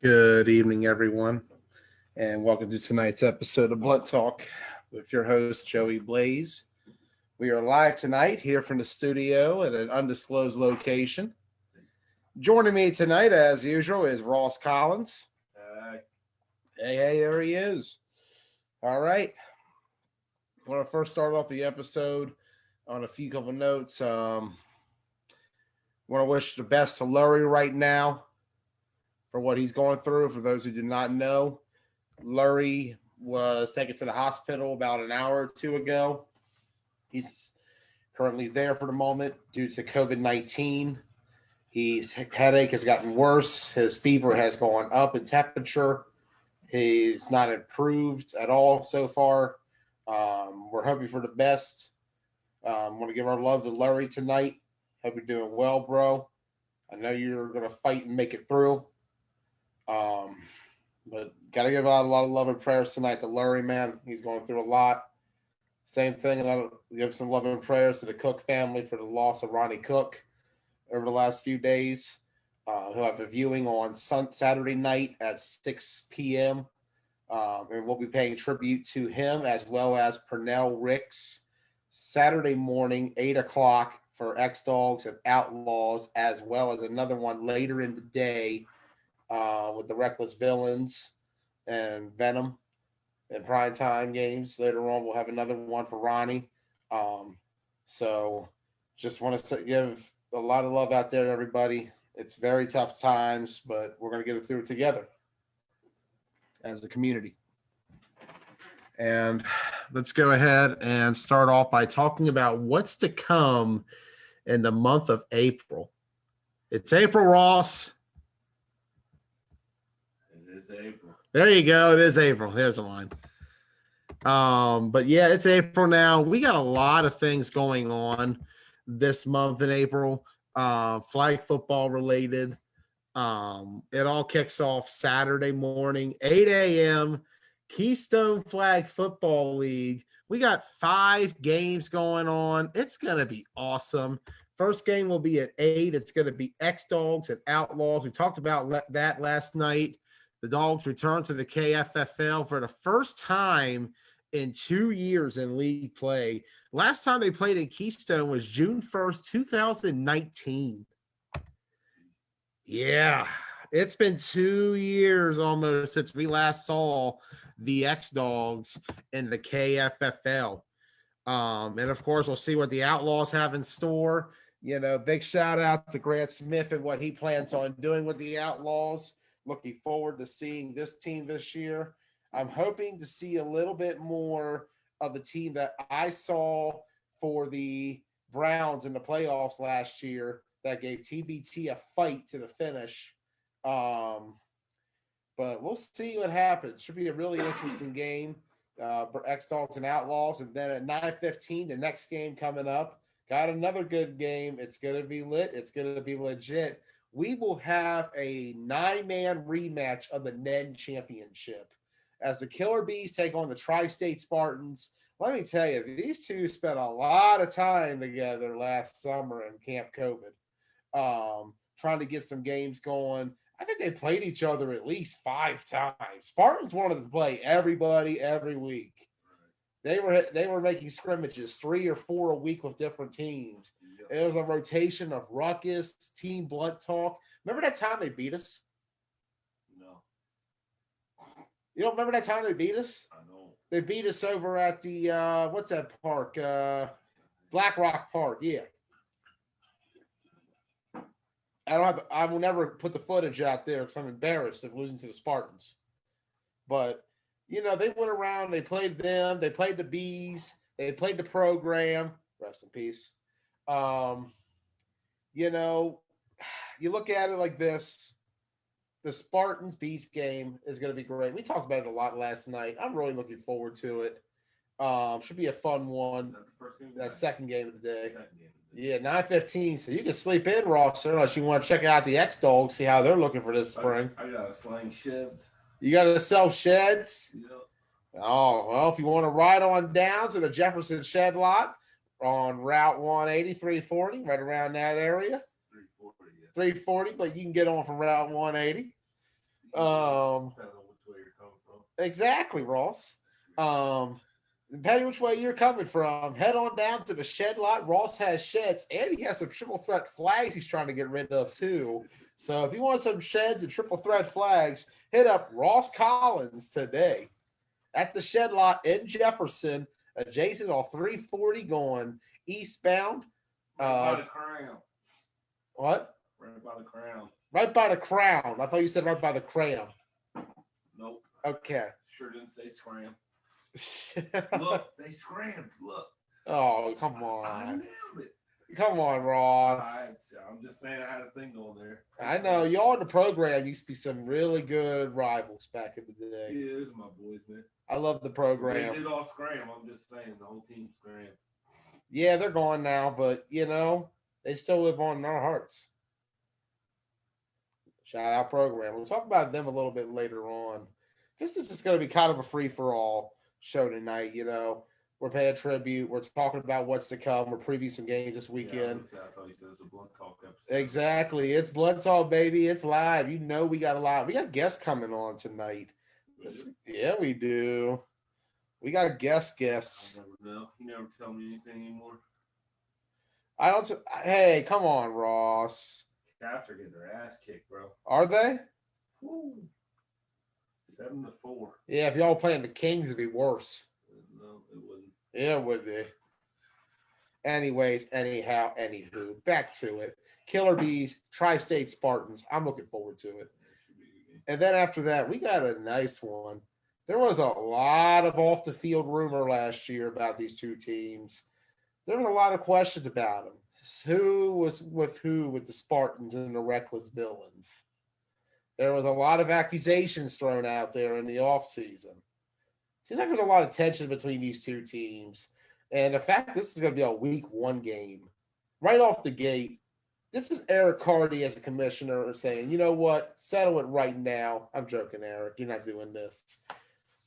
Good evening, everyone, and welcome to tonight's episode of Blunt Talk with your host, Joey Blaze. We are live tonight here from the studio at an undisclosed location. Joining me tonight, as usual, is Ross Collins. Hey, there he is. All right. I want to first start off the episode on a few couple notes. Want to wish the best to Lurie right now for what he's going through. For those who did not know, Lurie was taken to the hospital about an hour or two ago. He's currently there for the moment due to COVID-19. His headache has gotten worse. His fever has gone up in temperature. He's not improved at all so far. We're hoping for the best. Want to give our love to Lurie tonight. Hope you're doing well, bro. I know you're going to fight and make it through. But got to give out a lot of love and prayers tonight to Lurie, man. He's going through a lot. Same thing, and give some love and prayers to the Cook family for the loss of Ronnie Cook over the last few days. He'll have a viewing on Saturday night at 6 p.m. And we'll be paying tribute to him as well as Pernell Ricks Saturday morning, 8 o'clock for X-Dogs and Outlaws, as well as another one later in the day with the Reckless Villains and Venom and prime time games. Later on, we'll have another one for Ronnie. So just want to give a lot of love out there to everybody. It's very tough times, but we're going to get it through together as a community. And let's go ahead and start off by talking about what's to come in the month of April. It's April, Ross. April. There you go. It is April. There's the line. But yeah, it's April now. We got a lot of things going on this month in April, flag football related. It all kicks off Saturday morning, 8 a.m. Keystone Flag Football League. We got 5 games going on. It's going to be awesome. First game will be at 8. It's going to be X-Dogs and Outlaws. We talked about that last night. The Dogs return to the KFFL for the first time in 2 years in league play. Last time they played in Keystone was June 1st, 2019. Yeah, it's been 2 years almost since we last saw the X-Dogs in the KFFL. And, of course, we'll see what the Outlaws have in store. You know, big shout-out to Grant Smith and what he plans on doing with the Outlaws. Looking forward to seeing this team this year. I'm hoping to see a little bit more of the team that I saw for the Browns in the playoffs last year that gave TBT a fight to the finish. But we'll see what happens. Should be a really interesting game for X-Dogs and Outlaws. And then at 9:15, the next game coming up, got another good game. It's going to be lit. It's going to be legit. We will have a 9-man rematch of the NEN Championship as the Killer Bees take on the Tri-State Spartans. Let me tell you, these two spent a lot of time together last summer in Camp COVID, trying to get some games going. I think they played each other at least 5 times. Spartans wanted to play everybody every week. They were making scrimmages 3 or 4 a week with different teams. It was a rotation of Ruckus, Team Blunt Talk. Remember that time they beat us? No. You don't remember that time they beat us? I know. They beat us over at the, what's that park? Black Rock Park, yeah. I will never put the footage out there because I'm embarrassed of losing to the Spartans. But, you know, they went around, they played them, they played the Bees, they played the program. Rest in peace. You know, you look at it like this, the Spartans Beast game is going to be great. We talked about it a lot last night. I'm really looking forward to it. Should be a fun one. That second game of the day. Yeah, 9:15. So you can sleep in, Ross, unless you want to check out the X-Dogs, see how they're looking for this spring. I got to slang sheds. You got to sell sheds? Yeah. Oh, well, if you want to ride on down to the Jefferson Shed lot on Route 180, 340, right around that area. 340, yeah. 340, but you can get on from Route 180. Depends on which way you're coming from. Exactly, Ross. Depending which way you're coming from, head on down to the shed lot. Ross has sheds, and he has some triple threat flags he's trying to get rid of too. So if you want some sheds and triple threat flags, hit up Ross Collins today at the shed lot in Jefferson, adjacent on 340 going eastbound. Right by the Crown. What? Right by the Crown. Right by the Crown. I thought you said right by the Cram. Nope. Okay. Sure didn't say scram. Look, they scrammed. Look. Oh, come I on. nailed it. Come on, Ross. I'm just saying I had a thing going there. I know. Y'all in the program used to be some really good rivals back in the day. Yeah, those are my boys, man. I love the They program. did all scram. I'm just saying the whole team scram. Yeah, they're gone now, but, they still live on in our hearts. Shout out program. We'll talk about them a little bit later on. This is just going to be kind of a free-for-all show tonight, We're paying tribute. We're talking about what's to come. We're previewing some games this weekend. Yeah, I thought you said it was a Blunt Talk episode. Exactly. It's Blood Talk, baby. It's live. We got a lot. We got guests coming on tonight. Yeah, we do. We got guests. I never know. You never tell me anything anymore. Hey, come on, Ross. Caps are getting their ass kicked, bro. Are they? Woo. 7-4. Yeah, if y'all playing the Kings, it'd be worse. No, it wouldn't. Yeah, it would be. Anyways, anywho, back to it. Killer Bees, Tri-State Spartans. I'm looking forward to it. And then after that, we got a nice one. There was a lot of off-the-field rumor last year about these two teams. There was a lot of questions about them. Who was with who with the Spartans and the Reckless Villains? There was a lot of accusations thrown out there in the offseason. Seems like there's a lot of tension between these two teams. And the fact this is going to be a week 1 game, right off the gate, this is Eric Carty as a commissioner saying, you know what, settle it right now. I'm joking, Eric. You're not doing this.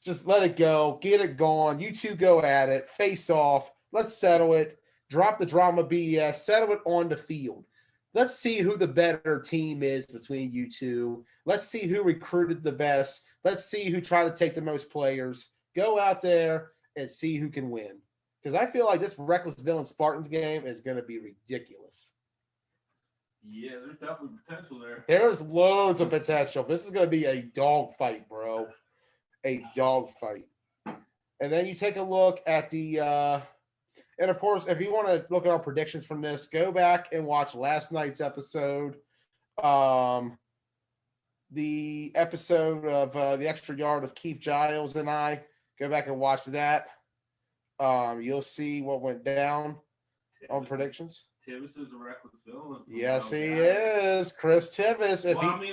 Just let it go. Get it gone. You two go at it. Face off. Let's settle it. Drop the drama BS. Settle it on the field. Let's see who the better team is between you two. Let's see who recruited the best. Let's see who tried to take the most players. Go out there and see who can win. Because I feel like this Reckless Villain Spartans game is going to be ridiculous. Yeah, there's definitely potential there. There's loads of potential. This is going to be a dogfight, bro. A dogfight. And then you take a look at the and of course, if you want to look at our predictions from this, go back and watch last night's episode. The episode of the Extra Yard of Keith Giles and I. Go back and watch that. You'll see what went down on predictions. Tivis is a reckless villain. Yes, he is. Chris Tivis.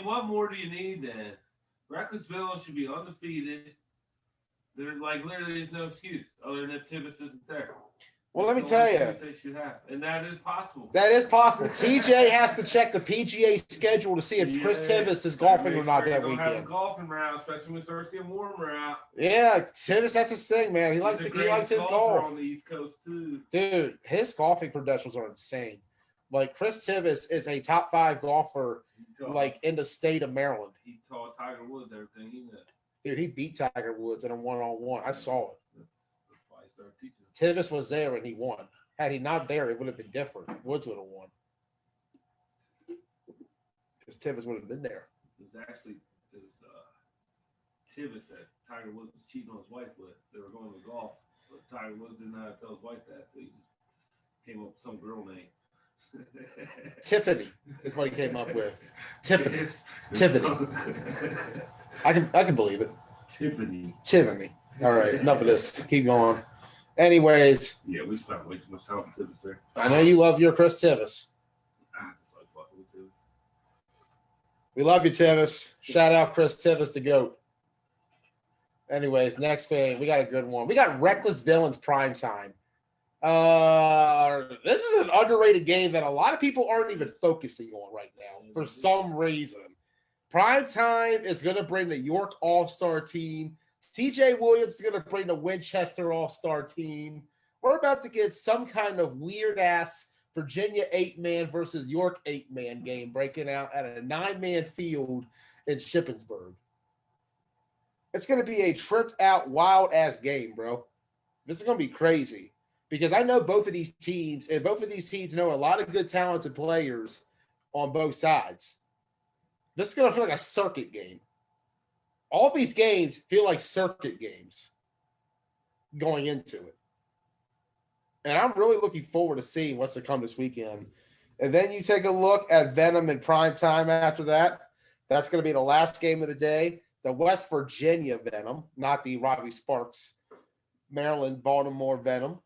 What more do you need then? Reckless villain should be undefeated. There, literally, there's no excuse other than if Tivis isn't there. Well, let me tell you. They should have, and that is possible. That is possible. TJ has to check the PGA schedule to see if Chris Tivis is golfing or not that weekend. Have a golfing round, especially when it starts getting warmer out. Yeah, Tivis, that's his thing, man. He likes his golf on the East Coast too. Dude, his golfing credentials are insane. Like Chris Tivis is a top 5 golfer, in the state of Maryland. He taught Tiger Woods everything he did. Dude, he beat Tiger Woods in a 1-on-1. I saw it. That's why he started teaching. Tivis was there and he won. Had he not there, it would have been different. Woods would have won. Because Tivis would have been there. It was Tivis that Tiger Woods was cheating on his wife with. They were going to golf, but Tiger Woods didn't know how to tell his wife that, so he just came up with some girl name. Tiffany is what he came up with. Tiffany. I can believe it. Tiffany. All right, enough of this. Keep going. Anyways. Yeah, we spent way too much time with Tivis there. I know you love your Chris Tivis. I just like fucking with Tivis. We love you, Tivis. Shout out Chris Tivis, the GOAT. Anyways, next game. We got a good one. We got Reckless Villains Primetime. This is an underrated game that a lot of people aren't even focusing on right now for some reason. Primetime is going to bring the York All-Star team. TJ Williams is going to bring the Winchester All-Star team. We're about to get some kind of weird-ass Virginia 8-man versus York 8-man game breaking out at a 9-man field in Shippensburg. It's going to be a tripped out, wild ass game, bro. This is going to be crazy because I know both of these teams, and both of these teams know a lot of good, talented players on both sides. This is going to feel like a circuit game. All these games feel like circuit games going into it. And I'm really looking forward to seeing what's to come this weekend. And then you take a look at Venom in prime time after that. That's going to be the last game of the day. The West Virginia Venom, not the Robbie Sparks, Maryland, Baltimore Venom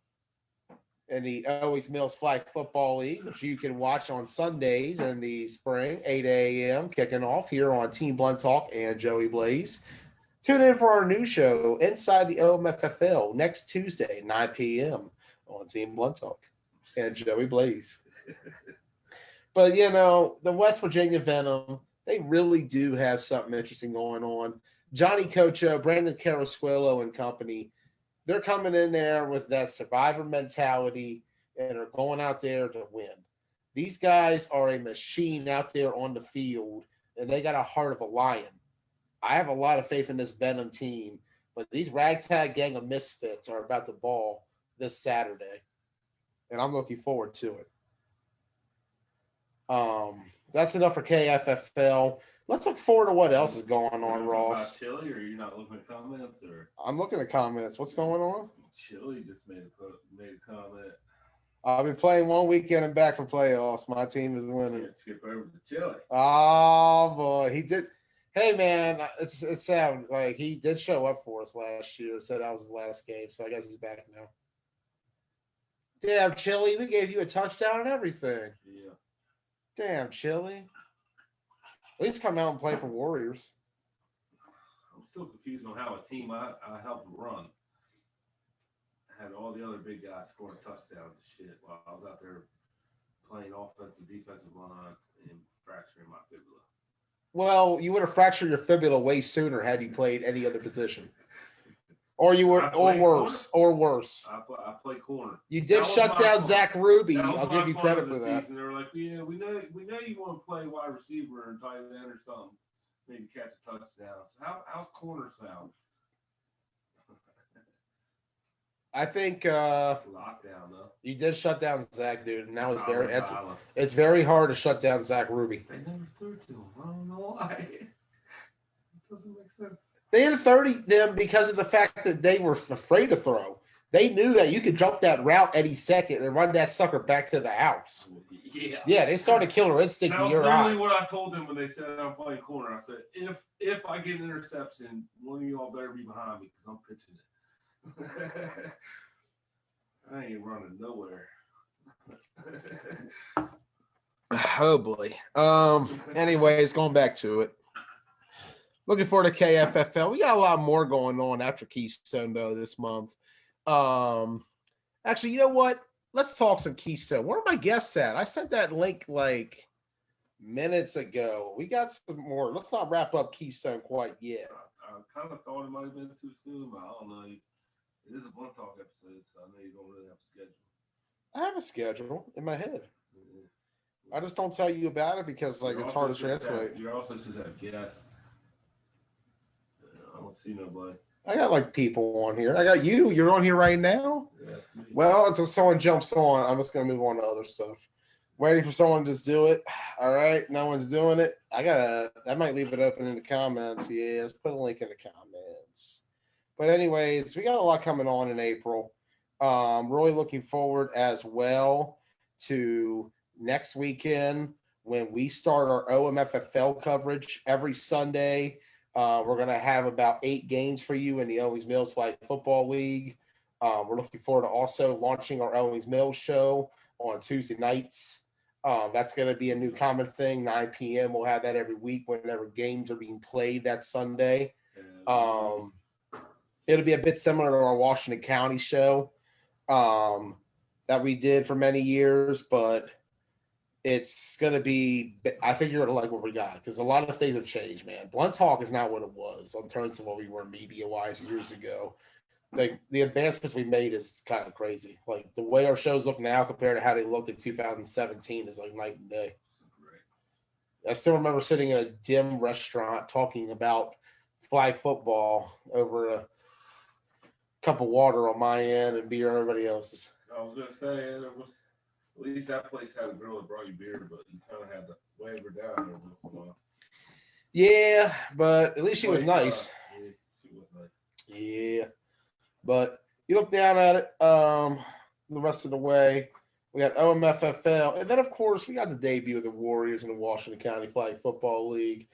in the Owings Mills Flag Football League, which you can watch on Sundays in the spring, 8 a.m., kicking off here on Team Blunt Talk and Joey Blaze. Tune in for our new show, Inside the OMFFL, next Tuesday, 9 p.m. on Team Blunt Talk and Joey Blaze. But, you know, the West Virginia Venom, they really do have something interesting going on. Johnny Cocho, Brandon Carasquillo and company, they're coming in there with that survivor mentality and are going out there to win. These guys are a machine out there on the field, and they got a heart of a lion. I have a lot of faith in this Venom team, but these ragtag gang of misfits are about to ball this Saturday, and I'm looking forward to it. That's enough for KFFL. Let's look forward to what else is going on, Ross. Chili, or you're not looking at comments, or I'm looking at comments. What's going on? Chili just made a comment. I've been playing one weekend and back for playoffs. My team is winning. Can't skip over to Chili. Oh boy, he did. Hey man, it's sad. Like he did show up for us last year. Said that was his last game, so I guess he's back now. Damn, Chili, we gave you a touchdown and everything. Yeah. Damn, Chili. At least come out and play for Warriors. I'm still confused on how a team I helped run had all the other big guys scoring touchdowns and shit while I was out there playing offensive, defensive line and fracturing my fibula. Well, you would have fractured your fibula way sooner had you played any other position. Or you were, or worse, corner. or worse. I play corner. You did shut down Zach Ruby. I'll give you credit for that. They were like, yeah, we know you want to play wide receiver and tight end or something, maybe catch a touchdown. So how's corner sound? I think lockdown though. You did shut down Zach, dude, and that was it's very hard to shut down Zach Ruby. They never threw to him. I don't know why. It doesn't make sense. They didn't 30 them because of the fact that they were afraid to throw. They knew that you could jump that route any second and run that sucker back to the house. Yeah, they started killer instinct in your eye. That's literally what I told them when they said I'm playing corner. I said, if I get an interception, one of y'all better be behind me because I'm pitching it. I ain't running nowhere. Oh boy. Anyways, going back to it. Looking forward to KFFL. We got a lot more going on after Keystone though this month. Actually, you know what? Let's talk some Keystone. Where are my guests at? I sent that link like minutes ago. We got some more. Let's not wrap up Keystone quite yet. I kind of thought it might have been too soon, but I don't know. It is a Blunt Talk episode, so I know you don't really have a schedule. I have a schedule in my head. I just don't tell you about it because it's hard to translate. You're also supposed to have guests. I don't see nobody. I got people on here. I got you. You're on here right now? Yeah. Well, until someone jumps on, I'm just going to move on to other stuff. Waiting for someone to just do it. All right. No one's doing it. I might leave it open in the comments. Yeah, let's put a link in the comments. But anyways, we got a lot coming on in April. Really looking forward as well to next weekend when we start our OMFFL coverage every Sunday. We're going to have about 8 games for you in the Owings Mills Flag Football League. We're looking forward to also launching our Owings Mills show on Tuesday nights. That's going to be a new common thing, 9 p.m. We'll have that every week whenever games are being played that Sunday. It'll be a bit similar to our Washington County show that we did for many years, but it's going to be – I think you're going to like what we got because a lot of things have changed, man. Blunt Talk is not what it was in terms of what we were media-wise years ago. The advancements we made is kind of crazy. The way our shows look now compared to how they looked in 2017 is night and day. I still remember sitting in a dim restaurant talking about flag football over a cup of water on my end and beer on everybody else's. I was gonna say it was at least that place had a girl that brought you beer, but you kind of had to wave her down every once in a while. Yeah, but at least she was nice. Yeah, she was nice. Yeah, but you look down at it. The rest of the way, we got OMFFL, and then of course we got the debut of the Warriors in the Washington County Flag Football League,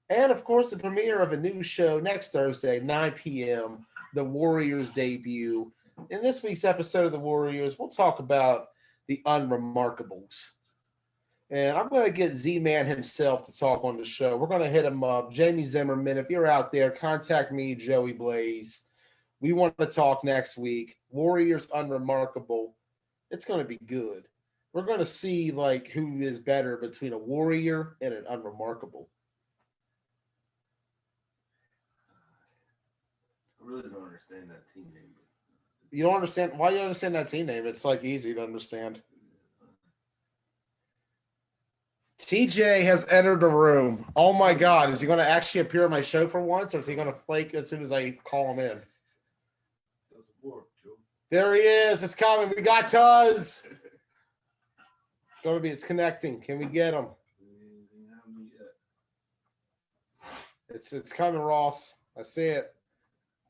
and of course the premiere of a new show next Thursday, 9 p.m. The Warriors debut. In this week's episode of the Warriors, we'll talk about the unremarkables. And I'm going to get Z-Man himself to talk on the show. We're going to hit him up. Jamie Zimmerman, if you're out there, contact me, Joey Blaze. We want to talk next week. Warriors unremarkable. It's going to be good. We're going to see like who is better between a warrior and an unremarkable. I really don't understand that team name. You don't understand? Why do you understand that team name? It's like easy to understand. TJ has entered the room. Oh my God. Is he going to actually appear on my show for once, or is he going to flake as soon as I call him in? There he is. It's coming. We got Tuz. It's connecting. Can we get him? It's coming, Ross. I see it.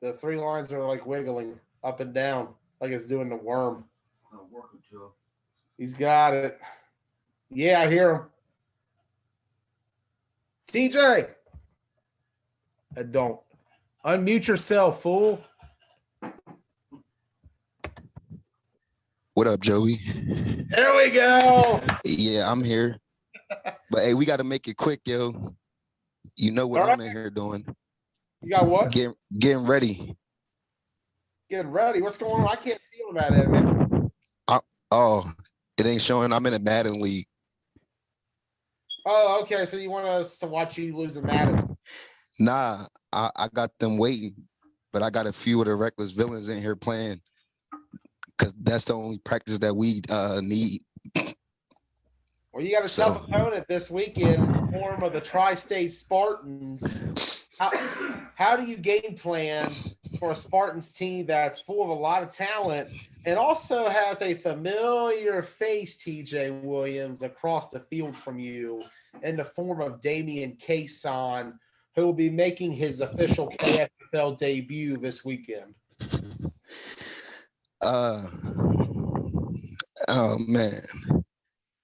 The three lines are like wiggling up and down, like it's doing the worm. Not working, Joe. He's got it. Yeah, I hear him. TJ. I don't. Unmute yourself, fool. What up, Joey? There we go. Yeah, I'm here. But hey, we got to make it quick, yo. You know what I'm in here doing. You got what? Getting ready. Getting ready. What's going on? I can't see on that end, man. It ain't showing. I'm in a Madden league. Oh, okay. So you want us to watch you lose a Madden? Nah, I got them waiting, but I got a few of the reckless villains in here playing because that's the only practice that we need. Well, you got a tough opponent this weekend in the form of the Tri-State Spartans. How do you game plan for a Spartans team that's full of a lot of talent and also has a familiar face, TJ Williams, across the field from you in the form of Damian Cason, who will be making his official KFL debut this weekend? Oh, man.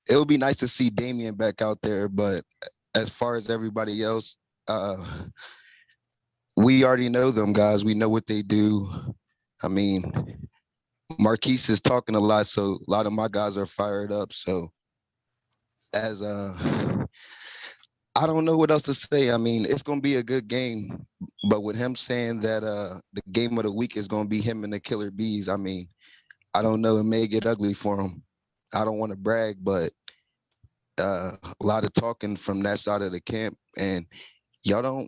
It would be nice to see Damian back out there, but as far as everybody else, we already know them guys. We know what they do. I mean, Marquise is talking a lot, so a lot of my guys are fired up. So I don't know what else to say. I mean, it's going to be a good game, but with him saying that the game of the week is going to be him and the Killer Bees, I mean, I don't know. It may get ugly for him. I don't want to brag, but a lot of talking from that side of the camp, and y'all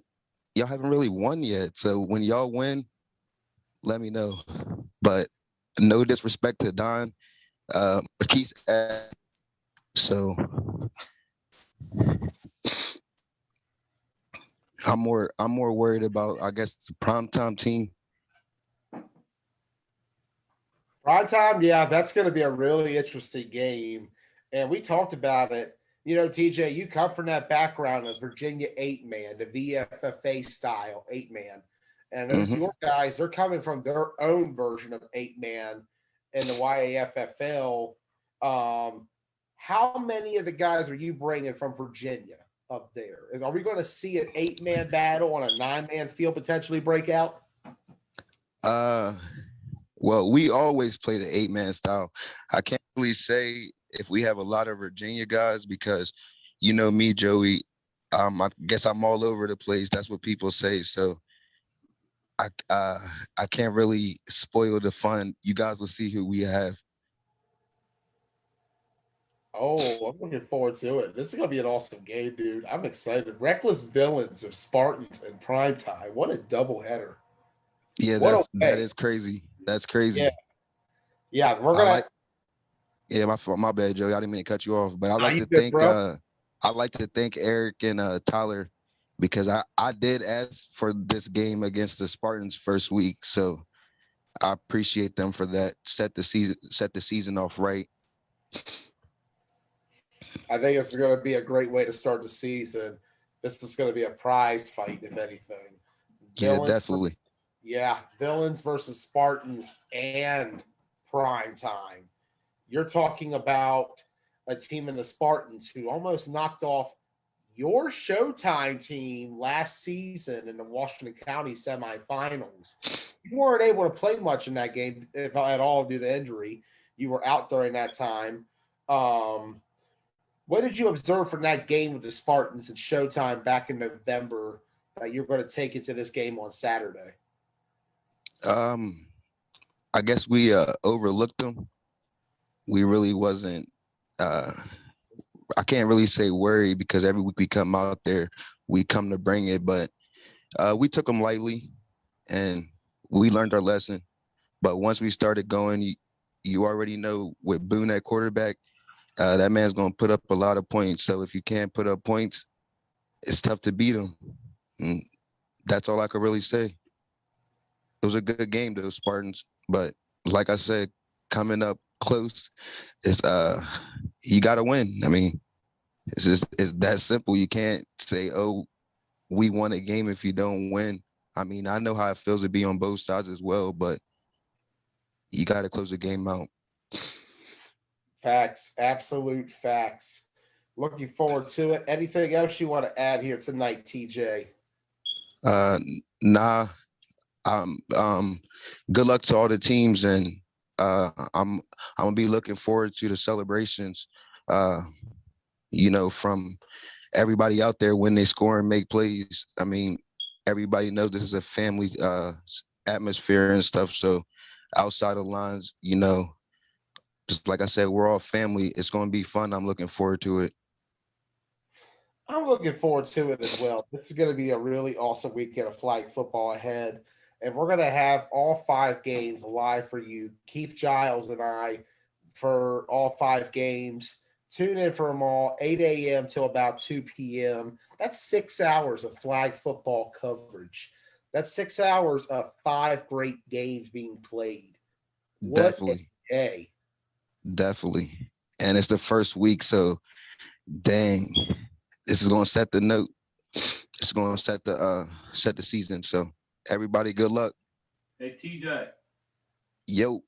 haven't really won yet. So when y'all win, let me know. But no disrespect to Don, Marquise. So I'm more worried about, I guess, the primetime team. Primetime, yeah, that's going to be a really interesting game. And we talked about it. You know, TJ, you come from that background of Virginia 8-man, the VFFA style 8-man. And those your guys, they're coming from their own version of 8-man in the YAFFL. How many of the guys are you bringing from Virginia up there? Are we going to see an 8-man battle on a 9-man field potentially break out? Well, we always play the 8-man style. I can't really say if we have a lot of Virginia guys because, you know me, Joey, I guess I'm all over the place. That's what people say. So I can't really spoil the fun. You guys will see who we have. Oh, I'm looking forward to it. This is going to be an awesome game, dude. I'm excited. Reckless Villains of Spartans in primetime. What a doubleheader. Yeah, that is crazy. That's crazy. Yeah, we're going to. Yeah, my bad, Joey. I didn't mean to cut you off, but I like to good, think I'd like to thank Eric and Tyler because I did ask for this game against the Spartans first week, so I appreciate them for that. Set the season off right. I think it's going to be a great way to start the season. This is going to be a prize fight, if anything. Yeah, Villains, definitely. Villains versus Spartans and prime time. You're talking about a team in the Spartans who almost knocked off your Showtime team last season in the Washington County semifinals. You weren't able to play much in that game, if at all, due to injury. You were out during that time. What did you observe from that game with the Spartans and Showtime back in November that you're going to take into this game on Saturday? I guess we overlooked them. We really wasn't. I can't really say worried because every week we come out there, we come to bring it, but we took them lightly, and we learned our lesson. But once we started going, you already know with Boone at quarterback, that man's going to put up a lot of points. So if you can't put up points, it's tough to beat him. And that's all I could really say. It was a good game, those Spartans. But like I said, coming up close is you got to win. I mean, it's that simple. You can't say, "Oh, we won a game" if you don't win. I mean, I know how it feels to be on both sides as well, but you got to close the game out. Facts, absolute facts. Looking forward to it. Anything else you want to add here tonight, TJ? Nah. Good luck to all the teams, and I'm gonna be looking forward to the celebrations. From everybody out there when they score and make plays. I mean, everybody knows this is a family atmosphere and stuff. So outside of lines, just like I said, we're all family. It's going to be fun. I'm looking forward to it. I'm looking forward to it as well. This is going to be a really awesome weekend of flag football ahead. And we're going to have all 5 games live for you, Keith Giles and I, for all 5 games. Tune in for them all, 8 a.m. till about 2 p.m. That's 6 hours of flag football coverage. That's 6 hours of 5 great games being played. What Definitely. a day. Definitely. And it's the first week, so dang, this is going to set the note. It's going to set the season. So everybody, good luck. Hey, TJ. Yo.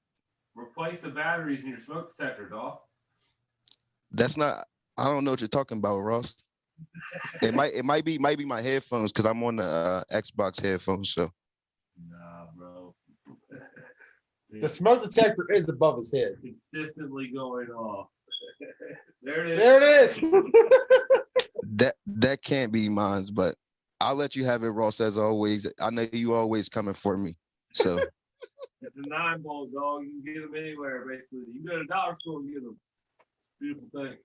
Replace the batteries in your smoke detector, dog. That's not. I don't know what you're talking about, Ross. It might be my headphones because I'm on the Xbox headphones. So. Nah, bro. The smoke detector is above his head. Consistently going off. There it is. There it is. That can't be mine, but I'll let you have it, Ross, as always. I know you always coming for me. So it's a 9-volt, dog. You can get them anywhere, basically. You go to a dollar store and get them. Beautiful thing.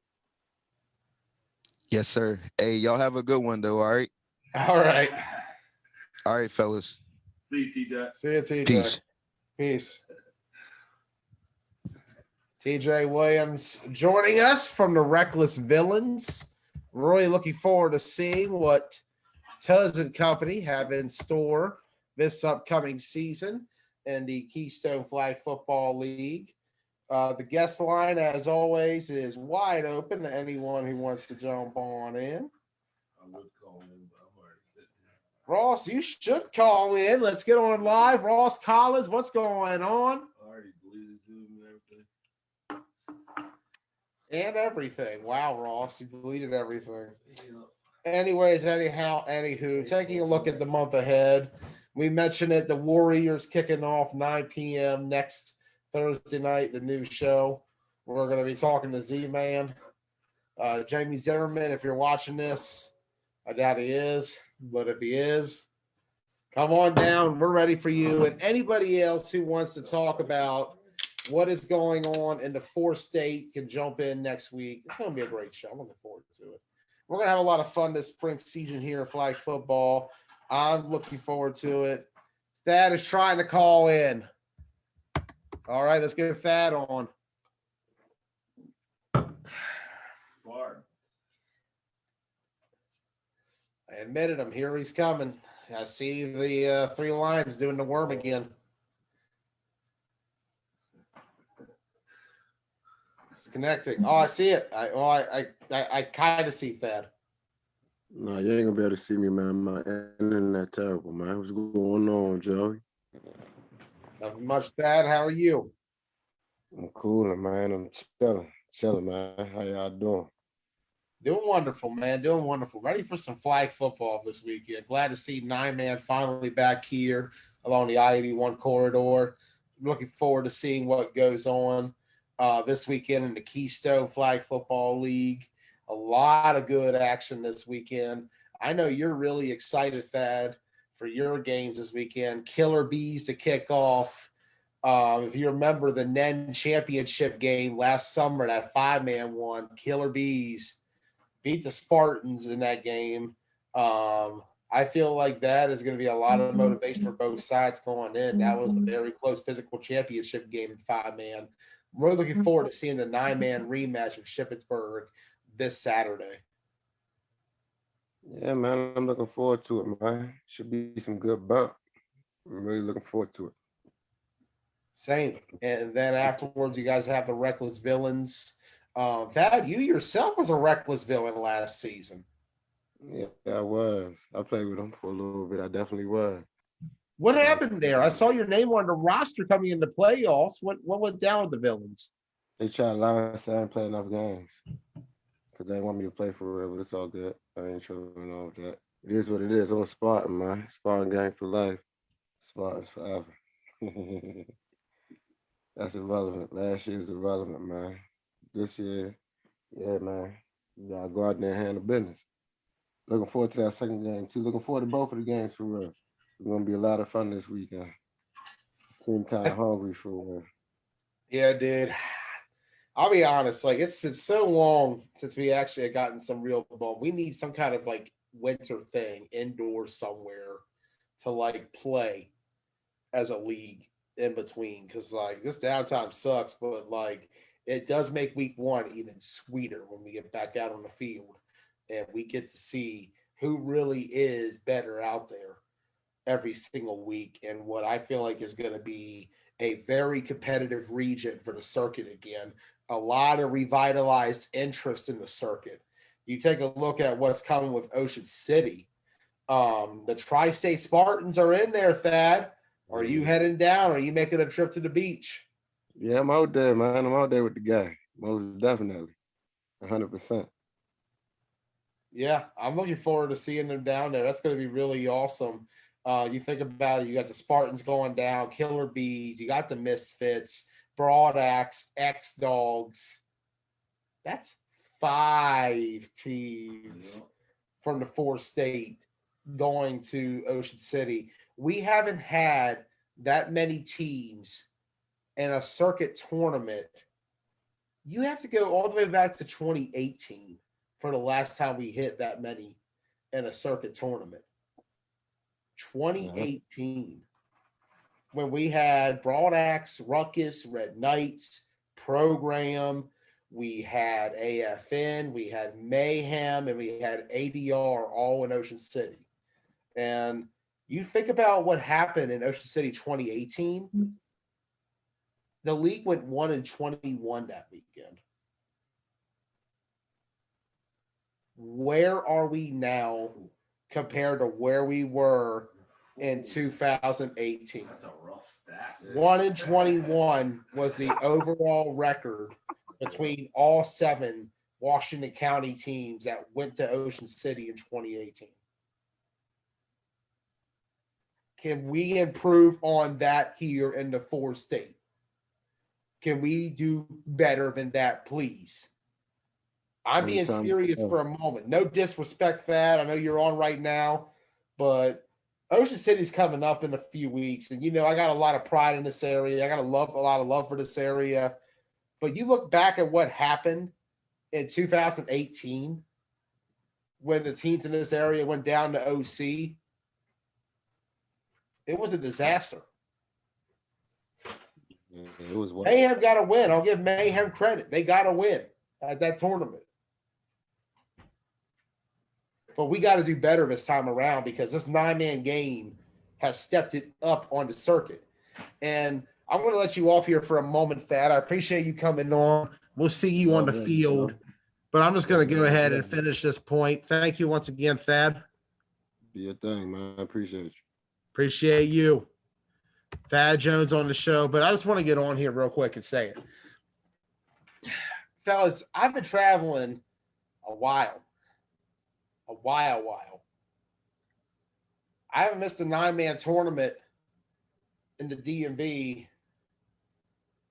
Yes, sir. Hey, y'all have a good one, though. All right. All right. All right, fellas. See you, TJ. See you, TJ. Peace. Peace. TJ Williams joining us from the Reckless Villains. Really looking forward to seeing what Tuz and Company have in store this upcoming season in the Keystone Flag Football League. The guest line, as always, is wide open to anyone who wants to jump on in. I would call in, but I'm already sitting here. Ross, you should call in. Let's get on live. Ross Collins, what's going on? I already deleted Zoom and everything. And everything. Wow, Ross, you deleted everything. Yeah. Anyways, anywho, taking a look at the month ahead, we mentioned it. The Warriors kicking off 9 p.m. next Thursday night, the new show. We're going to be talking to Z-Man. Jamie Zimmerman, if you're watching this, I doubt he is, but if he is, come on down. We're ready for you. And anybody else who wants to talk about what is going on in the 4-state can jump in next week. It's going to be a great show. I'm looking forward to it. We're going to have a lot of fun this spring season here in flag football. I'm looking forward to it. Thad is trying to call in. All right, let's get Thad on. Bard. I admitted him. Here he's coming. I see the three lines doing the worm again. It's connecting. Oh, I see it. I kind of see Thad. No, you ain't gonna be able to see me, man. My internet terrible, man. What's going on, Joey? Nothing much, Thad. How are you? I'm cooling, man. I'm chilling, man. How y'all doing? Doing wonderful, man. Doing wonderful. Ready for some flag football this weekend. Glad to see 9-man finally back here along the I-81 corridor. Looking forward to seeing what goes on this weekend in the Keystone Flag Football League. A lot of good action this weekend. I know you're really excited, Thad, for your games this weekend. Killer Bees to kick off. If you remember the NEN championship game last summer, that 5-man one, Killer Bees beat the Spartans in that game. I feel like that is going to be a lot of motivation for both sides going in. That was a very close physical championship game in 5-man. Really looking forward to seeing the 9-man rematch in Shippensburg this Saturday. Yeah, man. I'm looking forward to it, man. Should be some good bump. I'm really looking forward to it. Same. And then afterwards, you guys have the Reckless Villains. Thad, you yourself was a reckless villain last season. Yeah, I was. I played with them for a little bit. I definitely was. What happened there? I saw your name on the roster coming into playoffs. What went down with the Villains? They tried to lie and say I didn't play enough games because they want me to play for real, but it's all good. I ain't tripping all that. It is what it is. I'm a Spartan, man. Spartan gang for life. Spartans forever. That's irrelevant. Last year's irrelevant, man. This year, yeah, man. You gotta go out there and handle business. Looking forward to that second game too. Looking forward to both of the games for real. It's gonna be a lot of fun this weekend. Team kind of hungry for real. Yeah, dude. I'll be honest. Like it's been so long since we actually had gotten some real ball. We need some kind of like winter thing indoors somewhere to like play as a league in between because like this downtime sucks, but like it does make week one even sweeter when we get back out on the field and we get to see who really is better out there every single week and what I feel like is going to be a very competitive region for the circuit again. A lot of revitalized interest in the circuit. You take a look at what's coming with Ocean City. The Tri-State Spartans are in there, Thad. Are you heading down? Are you making a trip to the beach? Yeah, I'm out there, man. I'm out there with the guy. Most definitely. 100%. Yeah, I'm looking forward to seeing them down there. That's going to be really awesome. You think about it, you got the Spartans going down, Killer Bees, you got the Misfits, Broad Axe, X Dogs. That's 5 teams from the 4-state going to Ocean City. We haven't had that many teams in a circuit tournament. You have to go all the way back to 2018 for the last time we hit that many in a circuit tournament. 2018, when we had Broad Axe, Ruckus, Red Knights, Program, we had AFN, we had Mayhem, and we had ADR all in Ocean City. And you think about what happened in Ocean City 2018, the league went 1-21 that weekend. Where are we now compared to where we were in 2018? That's a rough stat. 1-21 was the overall record between all 7 Washington County teams that went to Ocean City in 2018. Can we improve on that here in the 4-state? Can we do better than that, please? I'm being serious for a moment. No disrespect, Thad. I know you're on right now, but Ocean City's coming up in a few weeks. And, you know, I got a lot of pride in this area. I got a lot of love for this area. But you look back at what happened in 2018 when the teams in this area went down to OC. It was a disaster. It was Mayhem got to win. I'll give Mayhem credit. They got to win at that tournament. But we got to do better this time around because this 9-man game has stepped it up on the circuit. And I'm going to let you off here for a moment, Thad. I appreciate you coming on. We'll see you on the field. But I'm just going to go ahead and finish this point. Thank you once again, Thad. Do your thing, man. I appreciate you. Appreciate you. Thad Jones on the show. But I just want to get on here real quick and say it. Fellas, I've been traveling a while. I haven't missed a 9-man tournament in the DMV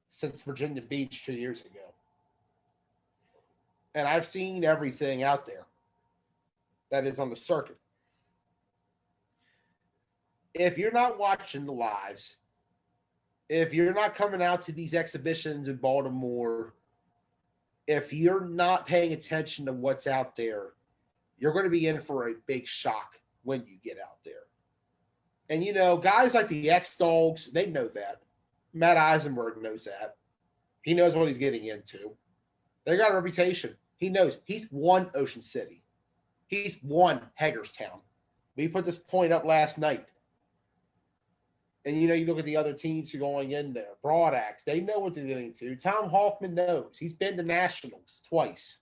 since Virginia Beach 2 years ago. And I've seen everything out there that is on the circuit. If you're not watching the lives, if you're not coming out to these exhibitions in Baltimore, if you're not paying attention to what's out there, you're going to be in for a big shock when you get out there. And, you know, guys like the X-Dogs, they know that. Matt Eisenberg knows that. He knows what he's getting into. They got a reputation. He knows. He's won Ocean City. He's won Hagerstown. We put this point up last night. And, you know, you look at the other teams who are going in there. Broad Axe, they know what they're getting into. Tom Hoffman knows. He's been to Nationals twice.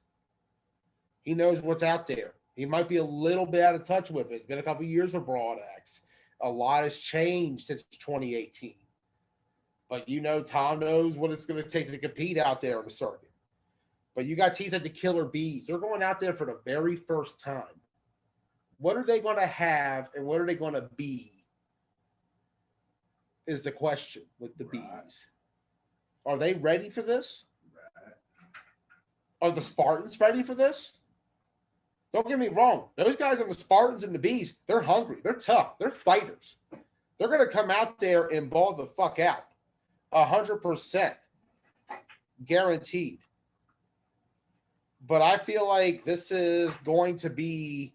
He knows what's out there. He might be a little bit out of touch with it. It's been a couple of years for Broad Axe. A lot has changed since 2018. But, you know, Tom knows what it's going to take to compete out there on the circuit. But you got teams like the Killer Bees. They're going out there for the very first time. What are they going to have and what are they going to be is the question with the Bees. Are they ready for this? Are the Spartans ready for this? Don't get me wrong. Those guys on the Spartans and the Bees, they're hungry. They're tough. They're fighters. They're going to come out there and ball the fuck out. 100%. Guaranteed. But I feel like this is going to be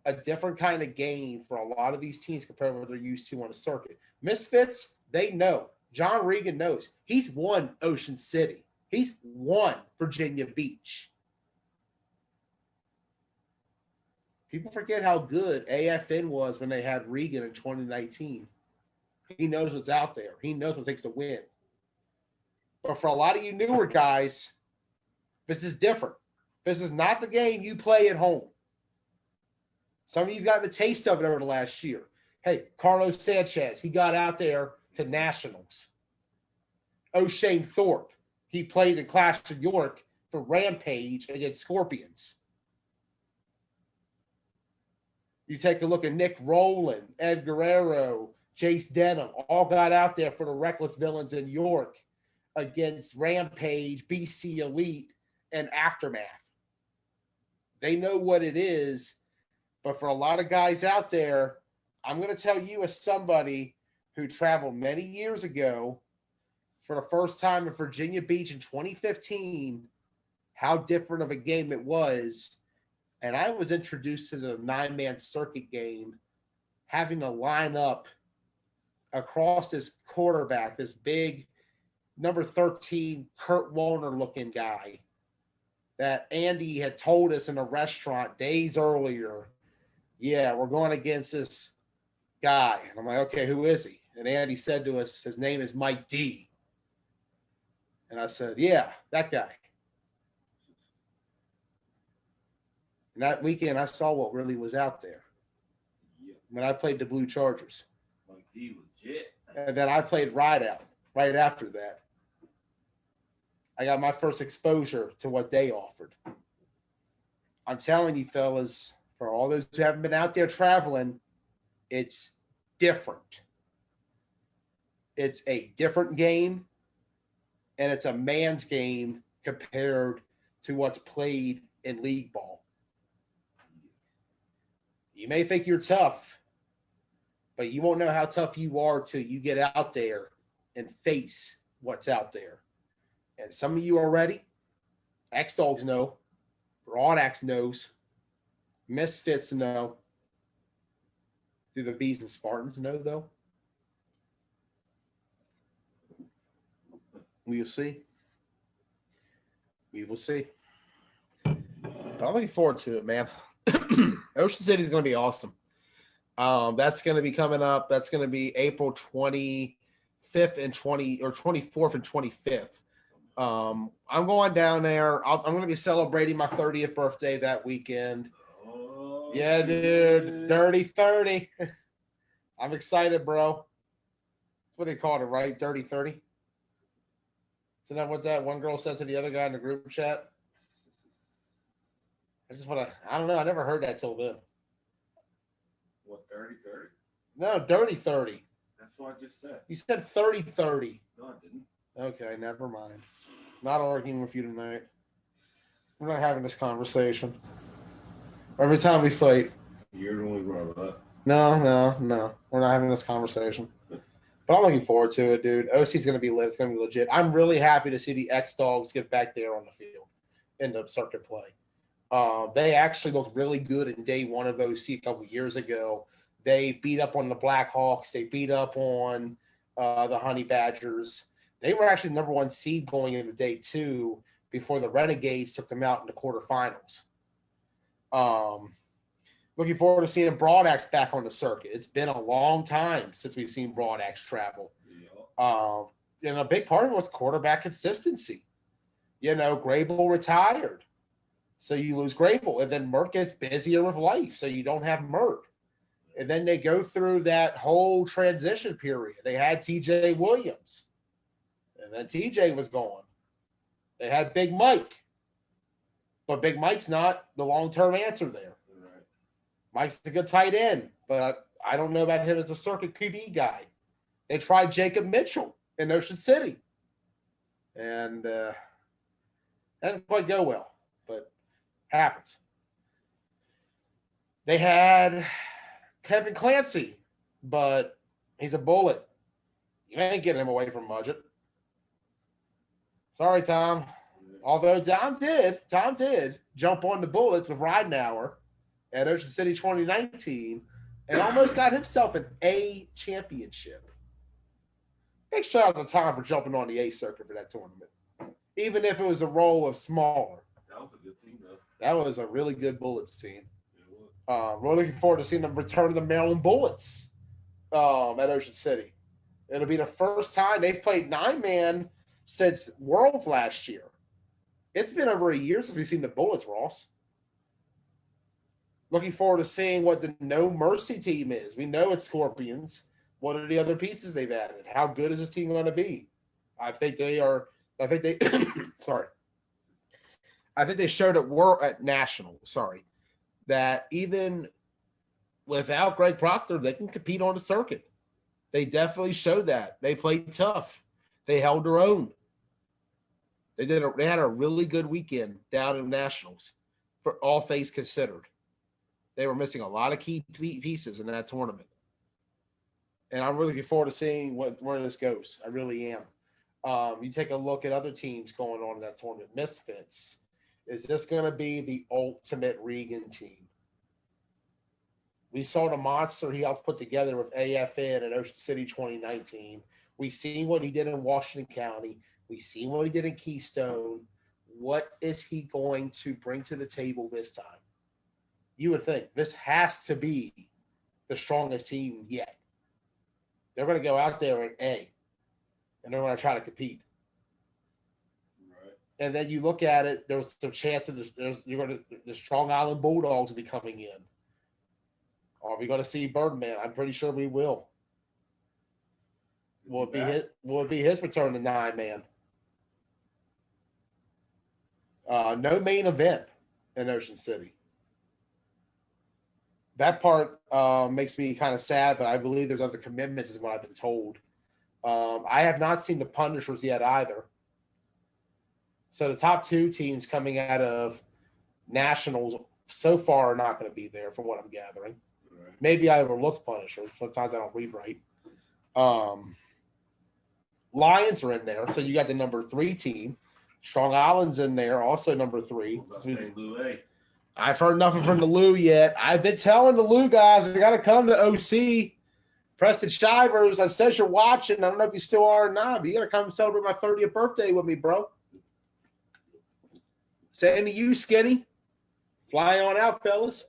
a different kind of game for a lot of these teams compared to what they're used to on the circuit. Misfits, they know. John Regan knows. He's won Ocean City. He's won Virginia Beach. People forget how good AFN was when they had Regan in 2019. He knows what's out there. He knows what it takes to win. But for a lot of you newer guys, this is different. This is not the game you play at home. Some of you have gotten a taste of it over the last year. Hey, Carlos Sanchez, he got out there to Nationals. O'Shane Thorpe, he played in Clash of York for Rampage against Scorpions. You take a look at Nick Rowland, Ed Guerrero, Jace Denham, all got out there for the Reckless Villains in York against Rampage, BC Elite, and Aftermath. They know what it is, but for a lot of guys out there, I'm going to tell you as somebody who traveled many years ago for the first time in Virginia Beach in 2015, how different of a game it was. And I was introduced to the 9-man circuit game, having to line up across this quarterback, this big number 13 Kurt Warner looking guy that Andy had told us in a restaurant days earlier. Yeah, we're going against this guy. And I'm like, okay, who is he? And Andy said to us, his name is Mike D. And I said, yeah, that guy. And that weekend, I saw what really was out there. Yeah. When I played the Blue Chargers. Mike D legit. And then I played Rideout right after that. I got my first exposure to what they offered. I'm telling you, fellas, for all those who haven't been out there traveling, it's different. It's a different game, and it's a man's game compared to what's played in league ball. You may think you're tough, but you won't know how tough you are till you get out there and face what's out there. And some of you are ready. X-Dogs know. Broad Axe knows. Misfits know. Do the Bees and Spartans know, though? We will see. We will see. But I'm looking forward to it, man. Ocean City is going to be awesome. That's going to be coming up. That's going to be April 25th and 24th and 25th. I'm going down there. I'm going to be celebrating my 30th birthday that weekend. Oh, Yeah, dude. Dirty 30. I'm excited, bro. That's what they called it, right? Dirty 30. Isn't that what that one girl said to the other guy in the group chat? I don't know. I never heard that till then. What, 30-30? No, dirty 30. That's what I just said. You said 30-30. No, I didn't. Okay, never mind. Not arguing with you tonight. We're not having this conversation. Every time we fight. You're the only one, huh? No. We're not having this conversation. But I'm looking forward to it, dude. OC's going to be lit. It's going to be legit. I'm really happy to see the X-Dogs get back there on the field in the circuit play. They actually looked really good in day one of OC a couple years ago. They beat up on the Blackhawks. They beat up on the Honey Badgers. They were actually the number one seed going into day two before the Renegades took them out in the quarterfinals. Looking forward to seeing Broadax back on the circuit. It's been a long time since we've seen Broadax travel. Yeah. And a big part of it was quarterback consistency. Grable retired. So you lose Grable. And then Mert gets busier with life. So you don't have Mert. And then they go through that whole transition period. They had TJ Williams. And then TJ was gone. They had Big Mike. But Big Mike's not the long-term answer there. Right. Mike's a good tight end, but I don't know about him as a circuit QB guy. They tried Jacob Mitchell in Ocean City. And that didn't quite go well, but happens. They had Kevin Clancy, but he's a bullet. You ain't getting him away from budget. Sorry, Tom. Although Tom did jump on the bullets with Ridenauer at Ocean City 2019 and almost got himself an A championship. Big shout out to Tom for jumping on the A circuit for that tournament. Even if it was a role of smaller. That was a good team, though. That was a really good Bullets team. It was. We're looking forward to seeing them return to the Maryland Bullets at Ocean City. It'll be the first time they've played 9-man since Worlds last year. It's been over a year since we've seen the Bullets, Ross. Looking forward to seeing what the No Mercy team is. We know it's Scorpions. What are the other pieces they've added? How good is this team going to be? I think they sorry. I think they showed at National, that even without Greg Proctor, they can compete on the circuit. They definitely showed that. They played tough. They held their own. They had a really good weekend down in Nationals for all things considered. They were missing a lot of key pieces in that tournament. And I'm really looking forward to seeing where this goes. I really am. You take a look at other teams going on in that tournament. Misfits. Is this going to be the ultimate Regan team? We saw the monster he helped put together with AFN at Ocean City 2019. We've seen what he did in Washington County. We've seen what he did in Keystone. What is he going to bring to the table this time? You would think this has to be the strongest team yet. They're going to go out there at A, and they're going to try to compete. Right. And then you look at it, there's some chance of the Strong Island Bulldogs will be coming in. Are we going to see Birdman? I'm pretty sure we will. Will it be his return to 9-man? No main event in Ocean City. That part makes me kind of sad, but I believe there's other commitments is what I've been told. I have not seen the Punishers yet either. So the top two teams coming out of Nationals so far are not going to be there from what I'm gathering. Right. Maybe I overlooked Punishers. Sometimes I don't read right. Lions are in there. So you got the number 3 team. Strong Island's in there, also number 3. I've heard nothing from the Lou yet. I've been telling the Lou guys they got to come to OC. Preston Shivers, I said you're watching. I don't know if you still are or not, but you got to come celebrate my 30th birthday with me, bro. Saying to you, Skinny, fly on out, fellas.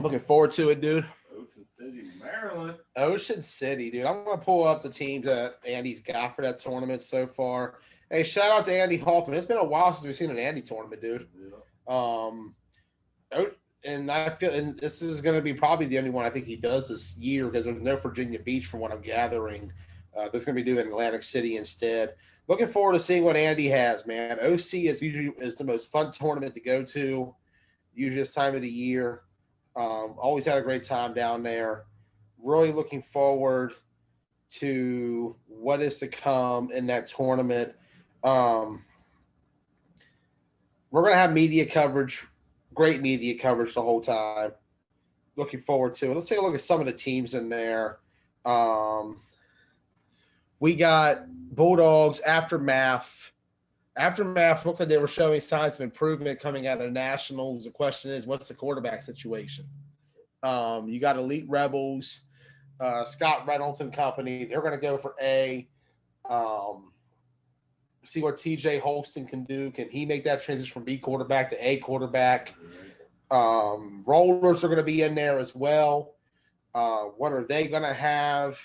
Looking forward to it, dude. Ocean City, Maryland. Ocean City, dude. I'm going to pull up the teams that Andy's got for that tournament so far. Hey, shout out to Andy Hoffman. It's been a while since we've seen an Andy tournament, dude. Yeah. And I feel, and this is going to be probably the only one I think he does this year because there's no Virginia Beach from what I'm gathering. There's going to be doing Atlantic City instead. Looking forward to seeing what Andy has, man. OC is the most fun tournament to go to, usually this time of the year. Always had a great time down there. Really looking forward to what is to come in that tournament. We're going to have media coverage, great media coverage the whole time. Looking forward to it. Let's take a look at some of the teams in there. We got Bulldogs, Aftermath. Aftermath looked like they were showing signs of improvement coming out of the Nationals. The question is, what's the quarterback situation? You got Elite Rebels, Scott Reynolds and company. They're going to go for A. See what TJ Holston can do. Can he make that transition from B quarterback to A quarterback? Rollers are going to be in there as well. What are they going to have?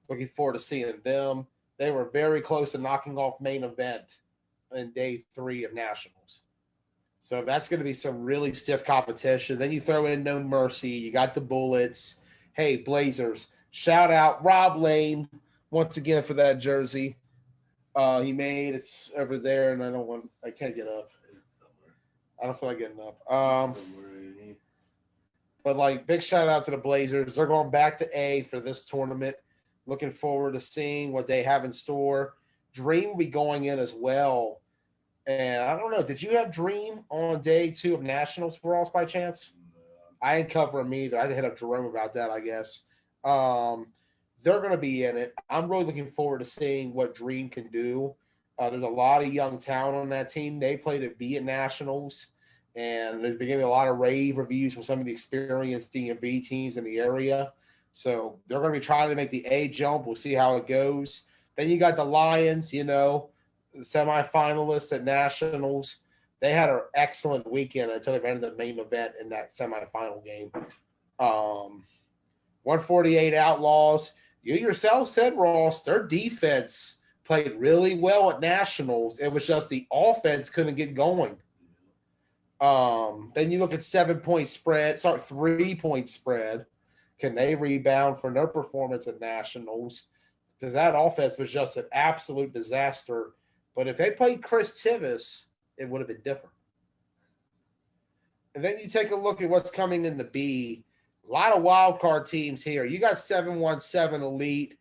Looking forward to seeing them. They were very close to knocking off main event in day 3 of Nationals. So that's going to be some really stiff competition. Then you throw in No Mercy. You got the Bullets. Hey, Blazers. Shout out Rob Lane once again for that jersey. He made it's over there, and I can't get up. I don't feel like getting up. But like big shout out to the Blazers. They're going back to A for this tournament. Looking forward to seeing what they have in store. Dream will be going in as well. And I don't know, did you have Dream on day 2 of Nationals for us by chance? I didn't cover them either. I hit up Jerome about that, I guess. They're going to be in it. I'm really looking forward to seeing what Dream can do. There's a lot of young talent on that team. They played at B at Nationals, and there's been getting a lot of rave reviews from some of the experienced DMV teams in the area. So they're going to be trying to make the A jump. We'll see how it goes. Then you got the Lions, the semifinalists at Nationals. They had an excellent weekend until they ran into the main event in that semifinal game. 148 Outlaws. You yourself said, Ross, their defense played really well at Nationals. It was just the offense couldn't get going. Then you look at 3-point spread. Can they rebound from their performance at Nationals? Because that offense was just an absolute disaster. But if they played Chris Tivis, it would have been different. And then you take a look at what's coming in the B. A lot of wild card teams here. You got 717 Elite,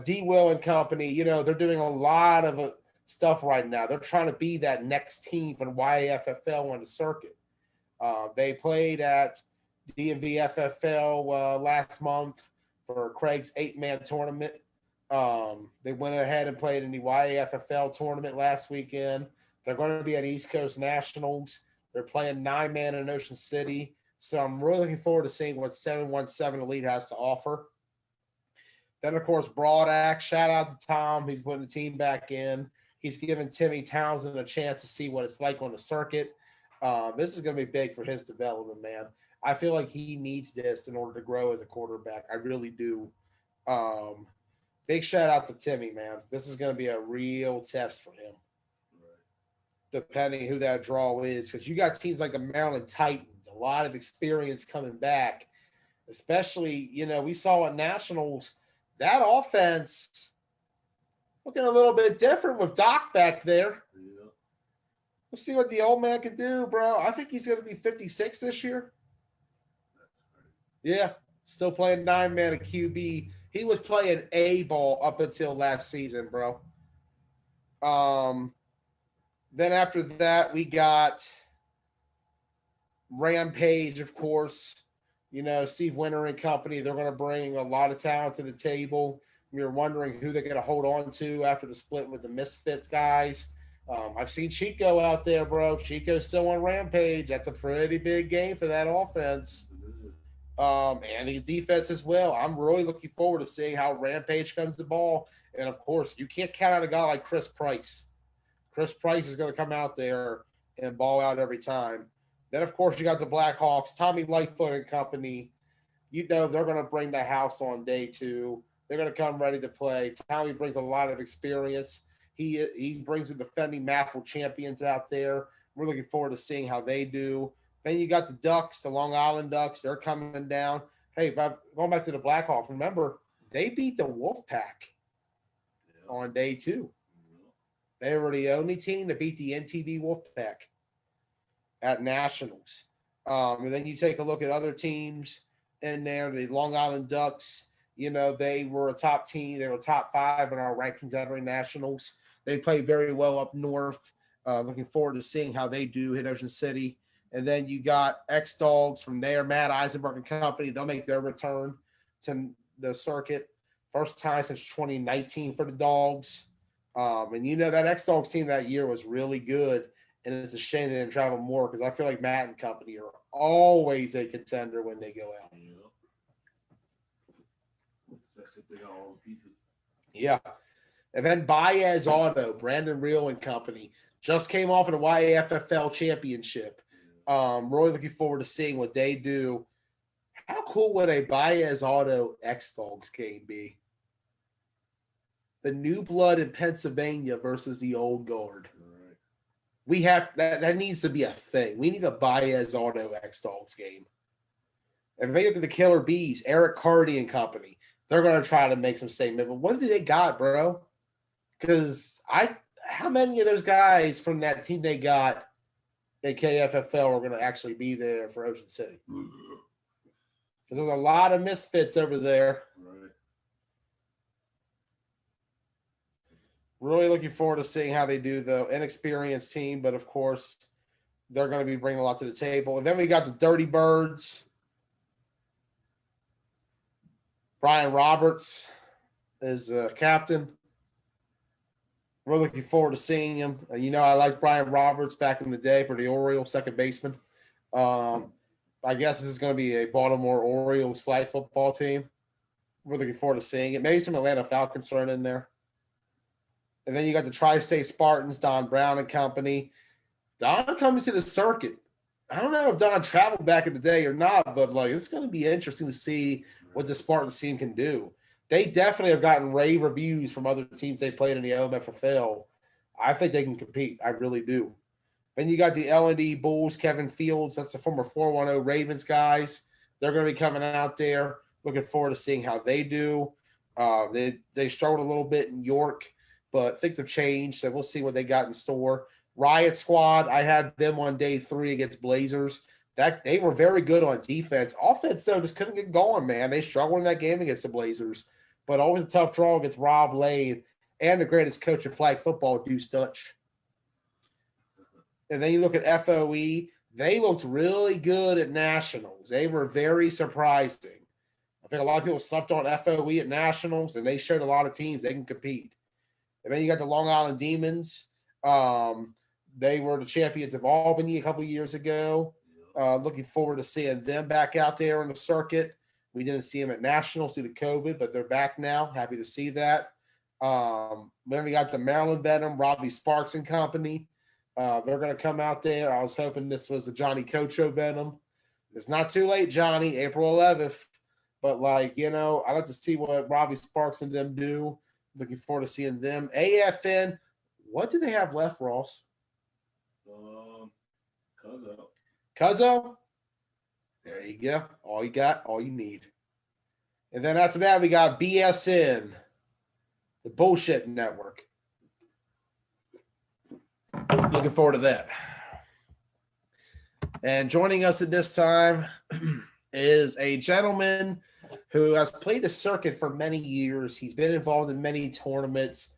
D. Will and company. They're doing a lot of stuff right now. They're trying to be that next team for the YAFFL on the circuit. They played at DMV FFL last month for Craig's 8-man tournament. They went ahead and played in the YAFFL tournament last weekend. They're going to be at East Coast Nationals. They're playing 9-man in Ocean City. So I'm really looking forward to seeing what 717 Elite has to offer. Then, of course, Broad Axe. Shout out to Tom. He's putting the team back in. He's giving Timmy Townsend a chance to see what it's like on the circuit. This is going to be big for his development, man. I feel like he needs this in order to grow as a quarterback. I really do. Big shout out to Timmy, man. This is going to be a real test for him, depending who that draw is. Because you got teams like the Maryland Titans, a lot of experience coming back. Especially, we saw at Nationals, that offense looking a little bit different with Doc back there. Yeah. Let's see what the old man can do, bro. I think he's going to be 56 this year. Yeah, still playing 9-man at QB. He was playing A ball up until last season, bro. Then after that, we got Rampage, of course. Steve Winter and company, they're going to bring a lot of talent to the table. We were wondering who they're going to hold on to after the split with the Misfits guys. I've seen Chico out there, bro. Chico's still on Rampage. That's a pretty big game for that offense. And the defense as well. I'm really looking forward to seeing how Rampage comes the ball. And, of course, you can't count out a guy like Chris Price. Chris Price is going to come out there and ball out every time. Then, of course, you got the Blackhawks, Tommy Lightfoot and company. You know they're going to bring the house on day 2. They're going to come ready to play. Tommy brings a lot of experience. He brings the defending MAFL champions out there. We're looking forward to seeing how they do. Then you got the Ducks, the Long Island Ducks. They're coming down. Hey, but going back to the Blackhawks, remember, they beat the Wolfpack on day 2. They were the only team to beat the NTD Wolfpack at Nationals. And then you take a look at other teams in there, the Long Island Ducks. You know, they were a top team. They were top 5 in our rankings entering Nationals. They played very well up north. Looking forward to seeing how they do hit Ocean City. And then you got X-Dogs from there, Matt Eisenberg and company. They'll make their return to the circuit. First time since 2019 for the Dogs. And you know that X-Dogs team that year was really good. And it's a shame they didn't travel more because I feel like Matt and company are always a contender when they go out. Yeah. And then Baez Auto, Brandon Real and company, just came off of the YAFFL championship. Really looking forward to seeing what they do. How cool would a Baez Auto X-Dogs game be? The new blood in Pennsylvania versus the old guard. Right. We have that needs to be a thing. We need a Baez Auto X-Dogs game. And if you look at the Killer Bees, Eric Cardi and company, they're going to try to make some statement. But what do they got, bro? Because how many of those guys from that team they got at KFFL are going to actually be there for Ocean City? Because there's a lot of misfits over there. Right. Really looking forward to seeing how they do, though. Inexperienced team, but of course, they're going to be bringing a lot to the table. And then we got the Dirty Birds. Brian Roberts is captain. We're looking forward to seeing him. You know, I liked Brian Roberts back in the day for the Orioles, second baseman. I guess this is going to be a Baltimore Orioles flag football team. We're looking forward to seeing it. Maybe some Atlanta Falcons thrown in there. And then you got the Tri-State Spartans, Don Brown and company. Don coming to the circuit. I don't know if Don traveled back in the day or not, but like it's going to be interesting to see what the Spartans team can do. They definitely have gotten rave reviews from other teams they played in the OMFFL. I think they can compete. I really do. Then you got the L&D Bulls, Kevin Fields. That's the former 410 Ravens guys. They're going to be coming out there. Looking forward to seeing how they do. They struggled a little bit in York, but things have changed, so we'll see what they got in store. Riot Squad, I had them on day 3 against Blazers. They were very good on defense. Offense, though, just couldn't get going, man. They struggled in that game against the Blazers. But always a tough draw against Rob Lane and the greatest coach in flag football, Deuce Dutch. And then you look at FOE. They looked really good at Nationals. They were very surprising. I think a lot of people slept on FOE at Nationals, and they showed a lot of teams they can compete. And then you got the Long Island Demons. They were the champions of Albany a couple of years ago. Looking forward to seeing them back out there on the circuit. We didn't see them at Nationals due to COVID, but they're back now. Happy to see that. Then we got the Maryland Venom, Robbie Sparks and company. They're going to come out there. I was hoping this was the Johnny Cocho Venom. It's not too late, Johnny, April 11th. But, like, you know, I like to see what Robbie Sparks and them do. Looking forward to seeing them. AFN, what do they have left, Ross? Cuzzo? There you go. All you got, all you need. And then after that, we got BSN, the Bullshit Network. Looking forward to that. And joining us at this time is a gentleman who has played a circuit for many years. He's been involved in many tournaments.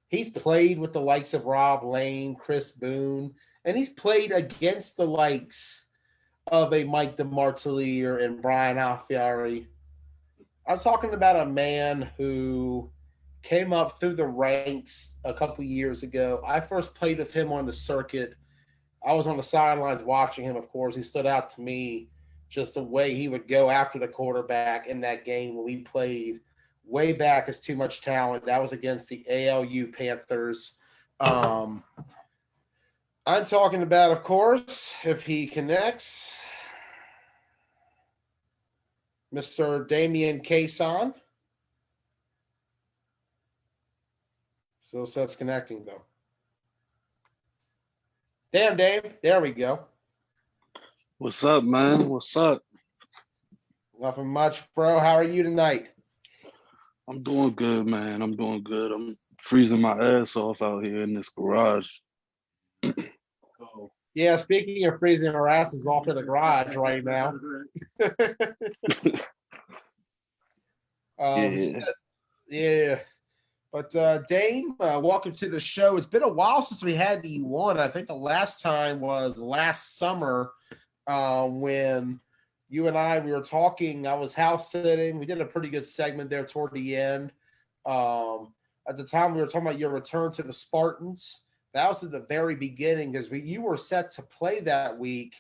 He's played with the likes of Rob Lane, Chris Boone, and he's played against the likes of a Mike DeMartilier and Brian Alfieri. I'm talking about a man who came up through the ranks a couple years ago. I first played with him on the circuit. I was on the sidelines watching him, of course. He stood out to me just the way he would go after the quarterback in that game when we played way back as Too Much Talent. That was against the ALU Panthers. I'm talking about, of course, if he connects, Mr. Damian Cason. Still says connecting, though. Damn, Dave. There we go. What's up, man? What's up? Nothing much, bro. How are you tonight? I'm doing good, man. I'm doing good. I'm freezing my ass off out here in this garage. Yeah, speaking of freezing our asses off in the garage right now. Yeah. Yeah. But Dame, welcome to the show. It's been a while since we had you on. I think the last time was last summer when you and we were talking. I was house sitting. We did a pretty good segment there toward the end. At the time, we were talking about your return to the Spartans. That was at the very beginning because you were set to play that week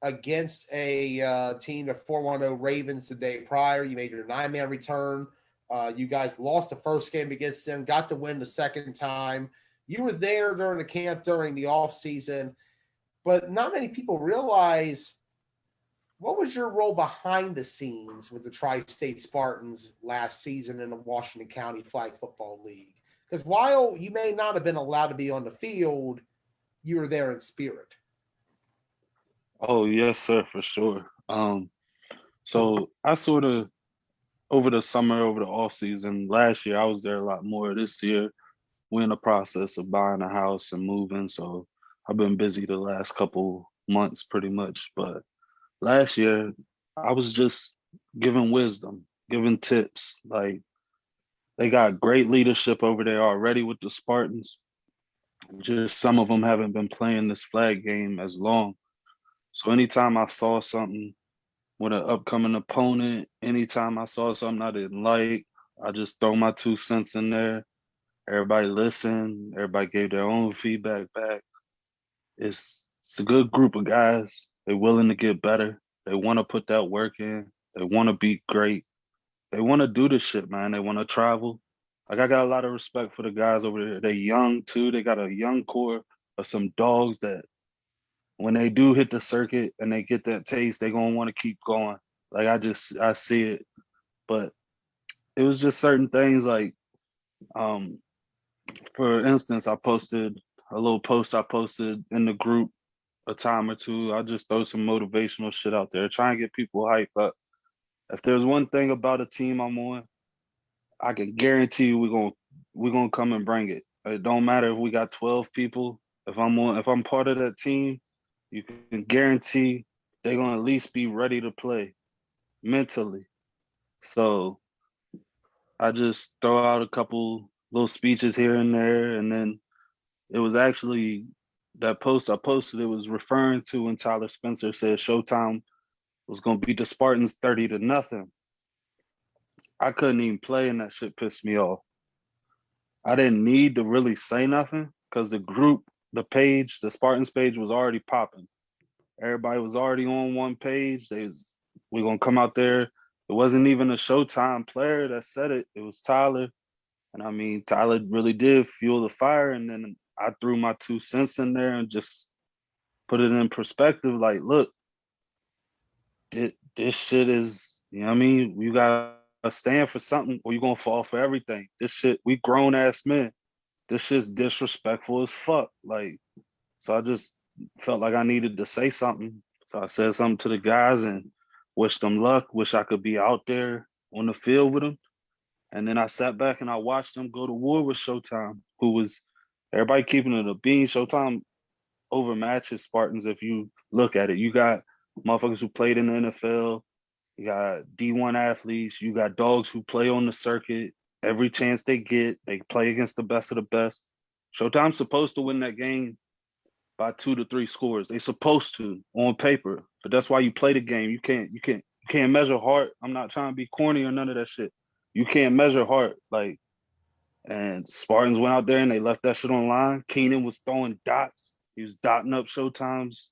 against a team, the 410 Ravens, the day prior. You made your 9-man return. You guys lost the first game against them, got to win the second time. You were there during the camp during the offseason, but not many people realize what was your role behind the scenes with the Tri-State Spartans last season in the Washington County Flag Football League? Because while you may not have been allowed to be on the field, you were there in spirit. Oh, yes, sir, for sure. So I sort of over the summer, over the off season, last year I was there a lot more. This year we're in the process of buying a house and moving, so I've been busy the last couple months pretty much. But last year I was just giving wisdom, giving tips. Like they got great leadership over there already with the Spartans. Just some of them haven't been playing this flag game as long. So anytime I saw something with an upcoming opponent, anytime I saw something I didn't like, I just throw my 2 cents in there. Everybody listened. Everybody gave their own feedback back. It's a good group of guys. They're willing to get better. They want to put that work in. They want to be great. They want to do this shit, man. They want to travel. Like I got a lot of respect for the guys over there. They're young too. They got a young core of some dogs that when they do hit the circuit and they get that taste, they're gonna want to keep going. Like I see it. But it was just certain things like um for instance, I posted a little post I posted in the group a time or two. I just throw some motivational shit out there, try and get people hyped up. If there's one thing about a team I'm on, I can guarantee you we're gonna come and bring it. It don't matter if we got 12 people. If I'm part of that team, you can guarantee they're gonna at least be ready to play mentally. So I just throw out a couple little speeches here and there, and then it was actually that post I posted. It was referring to when Tyler Spencer said Showtime was gonna beat the Spartans 30-0. I couldn't even play, and that shit pissed me off. I didn't need to really say nothing because the group, the page, the Spartans page was already popping. Everybody was already on one page. We're gonna come out there. It wasn't even a Showtime player that said it. It was Tyler. And I mean, Tyler really did fuel the fire. And then I threw my 2 cents in there and just put it in perspective. Like, look, this shit is, you know what I mean? You gotta stand for something or you're gonna fall for everything. This shit, we grown ass men. This shit's disrespectful as fuck. Like, so I just felt like I needed to say something. So I said something to the guys and wished them luck. Wish I could be out there on the field with them. And then I sat back and I watched them go to war with Showtime, who was everybody keeping it a bean. Showtime overmatches Spartans if you look at it. You got motherfuckers who played in the NFL, you got D1 athletes, you got dogs who play on the circuit. Every chance they get, they play against the best of the best. Showtime's supposed to win that game by 2 to 3 scores. They supposed to on paper, but that's why you play the game. You can't measure heart. I'm not trying to be corny or none of that shit. You can't measure heart. Like, and Spartans went out there and they left that shit on line. Keenan was throwing dots. He was dotting up Showtime's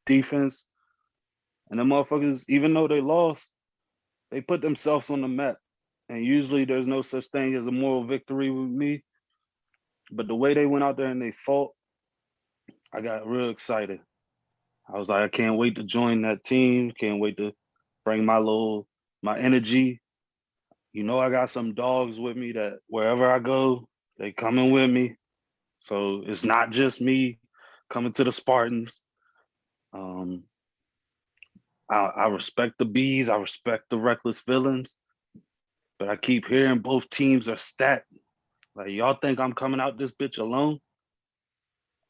defense. And the motherfuckers, even though they lost, they put themselves on the map. And usually there's no such thing as a moral victory with me. But the way they went out there and they fought, I got real excited. I was like, I can't wait to join that team. Can't wait to bring my energy. You know, I got some dogs with me that wherever I go, they coming with me. So it's not just me coming to the Spartans. Um, I respect the bees. I respect the reckless villains. But I keep hearing both teams are stacked. Like y'all think I'm coming out this bitch alone?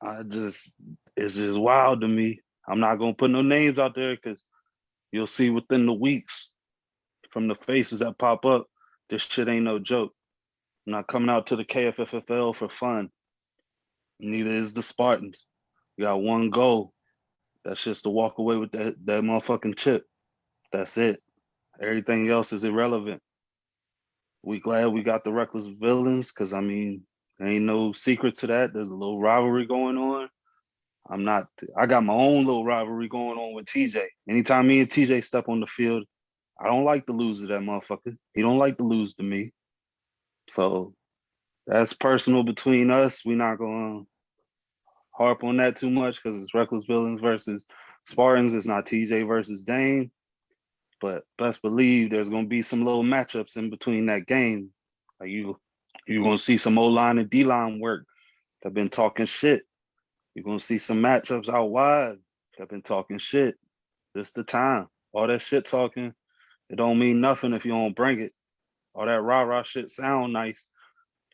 It's just wild to me. I'm not gonna put no names out there because you'll see within the weeks from the faces that pop up, this shit ain't no joke. I'm not coming out to the KFFFL for fun. Neither is the Spartans. We got one goal. That's just to walk away with that motherfucking chip. That's it. Everything else is irrelevant. We glad we got the reckless villains because I mean, there ain't no secret to that. There's a little rivalry going on. I got my own little rivalry going on with TJ. Anytime me and TJ step on the field, I don't like to lose to that motherfucker. He don't like to lose to me. So that's personal between us. We're not gonna harp on that too much because it's reckless villains versus Spartans. It's not TJ versus Dame. But best believe there's gonna be some little matchups in between that game. Like you're gonna see some O-line and D-line work that been talking shit. You're gonna see some matchups out wide that been talking shit. This the time. All that shit talking, it don't mean nothing if you don't bring it. All that rah-rah shit sound nice,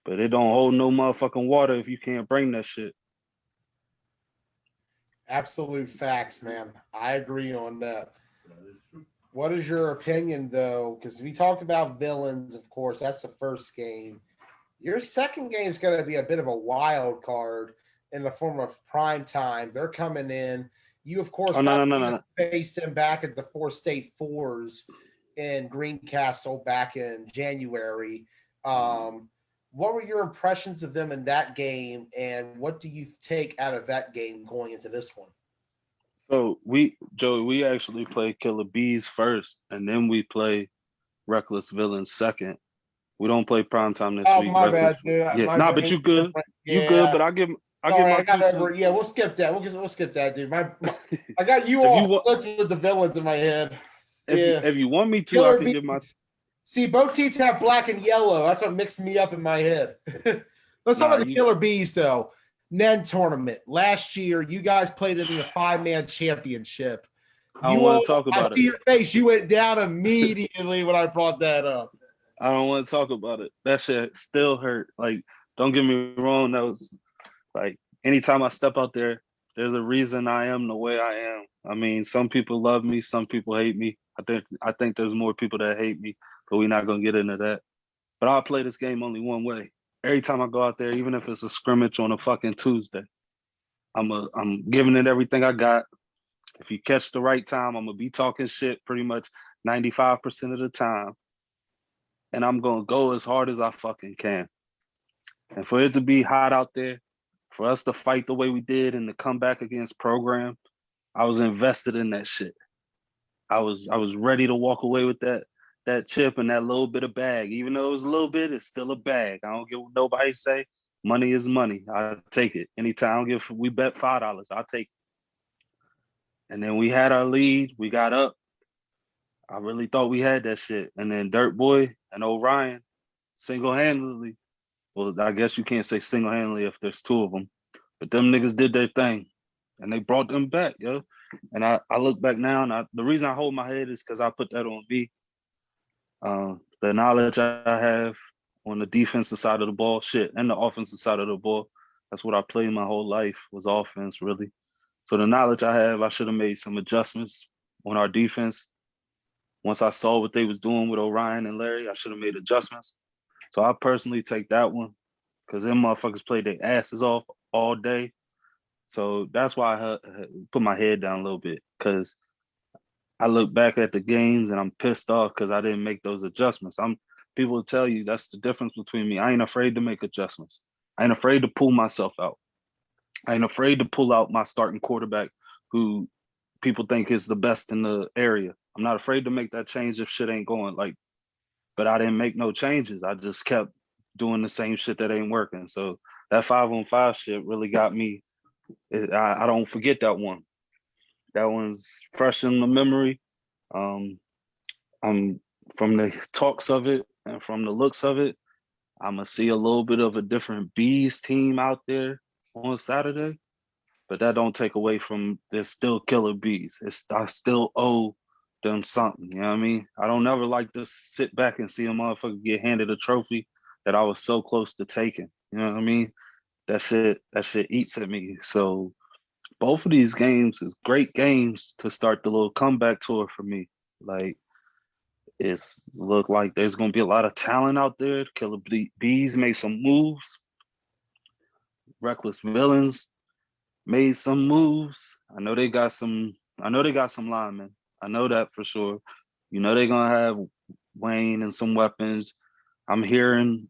but it don't hold no motherfucking water if you can't bring that shit. Absolute facts, man. I agree on that. That is true. What is your opinion, though? Because we talked about villains, of course. That's the first game. Your second game is going to be a bit of a wild card in the form of prime time. They're coming in. You, of course, Oh no. faced them back at the four state fours in Greencastle back in January. What were your impressions of them in that game, and what do you take out of that game going into this one? So Joey, we actually play Killer Bees first, and then we play Reckless Villains second. We don't play primetime next Oh, week. my Reckless, bad, dude. yeah, My nah, but brain's you good, different. you good. Yeah. But I give Sorry, my I got two over. cents. Yeah, we'll skip that. We'll skip that, dude. I got you If you all want, flipped with the villains in my head. Yeah. if you want me to, I Killer can give my. Bees. See, both teams have black and yellow. That's what mixed me up in my head. Let's talk Nah, about the Killer Bees, though. NEN tournament. Last year, you guys played in the 5-man championship. I don't want to talk I about it. see your face. You went down immediately when I brought that up. I don't want to talk about it. That shit still hurt. Like, don't get me wrong. That was like anytime I step out there, there's a reason I am the way I am. I mean, some people love me, some people hate me. I think there's more people that hate me, but we're not gonna get into that. But I'll play this game only one way. Every time I go out there, even if it's a scrimmage on a fucking Tuesday, I'm giving it everything I got. If you catch the right time, I'm gonna be talking shit pretty much 95% of the time. And I'm gonna go as hard as I fucking can. And for it to be hot out there, for us to fight the way we did and to come back against program, I was invested in that shit. I was ready to walk away with that chip and that little bit of bag. Even though it was a little bit, it's still a bag. I don't give what nobody say. Money is money. I take it. Anytime we bet $5, I'll take it. And then we had our lead. We got up. I really thought we had that shit. And then Dirt Boy and Orion single-handedly. Well, I guess you can't say single-handedly if there's two of them, but them niggas did their thing, and they brought them back, yo. And I look back now, and the reason I hold my head is because I put that on B. The knowledge I have on the defensive side of the ball, shit, and the offensive side of the ball, that's what I played my whole life was offense, really. So the knowledge I have, I should have made some adjustments on our defense. Once I saw what they was doing with Orion and Larry, I should have made adjustments. So I personally take that one because them motherfuckers played their asses off all day. So that's why I put my head down a little bit because I look back at the games and I'm pissed off because I didn't make those adjustments. People will tell you that's the difference between me. I ain't afraid to make adjustments. I ain't afraid to pull myself out. I ain't afraid to pull out my starting quarterback who people think is the best in the area. I'm not afraid to make that change if shit ain't going. But I didn't make no changes. I just kept doing the same shit that ain't working. So that 5-on-5 shit really got me I don't forget that one. That one's fresh in the memory. I'm from the talks of it and from the looks of it, I'm gonna see a little bit of a different Bees team out there on Saturday. But that don't take away from there's still killer bees. I still owe them something. You know what I mean? I don't never like to sit back and see a motherfucker get handed a trophy that I was so close to taking. You know what I mean? That shit eats at me. So both of these games is great games to start the little comeback tour for me. Like it's look like there's gonna be a lot of talent out there. Killer Bees made some moves. Reckless Villains made some moves. I know they got some. I know they got some linemen. I know that for sure. You know they're gonna have Wayne and some weapons. I'm hearing.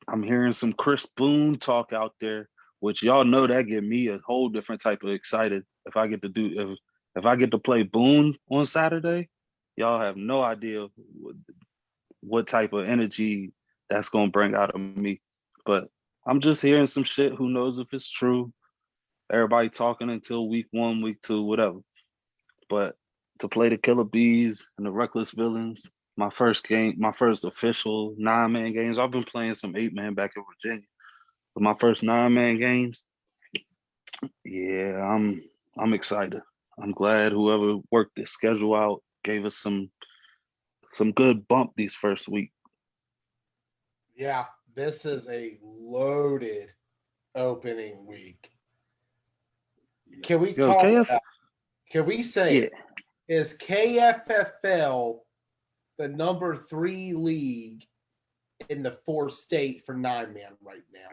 I'm hearing some Chris Boone talk out there, which y'all know that get me a whole different type of excited. If I get to do if I get to play Boone on Saturday, y'all have no idea what type of energy that's gonna bring out of me. But I'm just hearing some shit. Who knows if it's true? Everybody talking until week 1, week 2, whatever. But to play the Killer Bees and the Reckless Villains, my first game, my first official 9-man games. I've been playing some 8-man back in Virginia, but my first 9-man games, yeah, I'm excited. I'm glad whoever worked this schedule out gave us some good bump these first week. Yeah, this is a loaded opening week. Can we Yo, talk KF, about, can we say yeah, is KFFL the number 3 league in the 4 state for 9-man right now?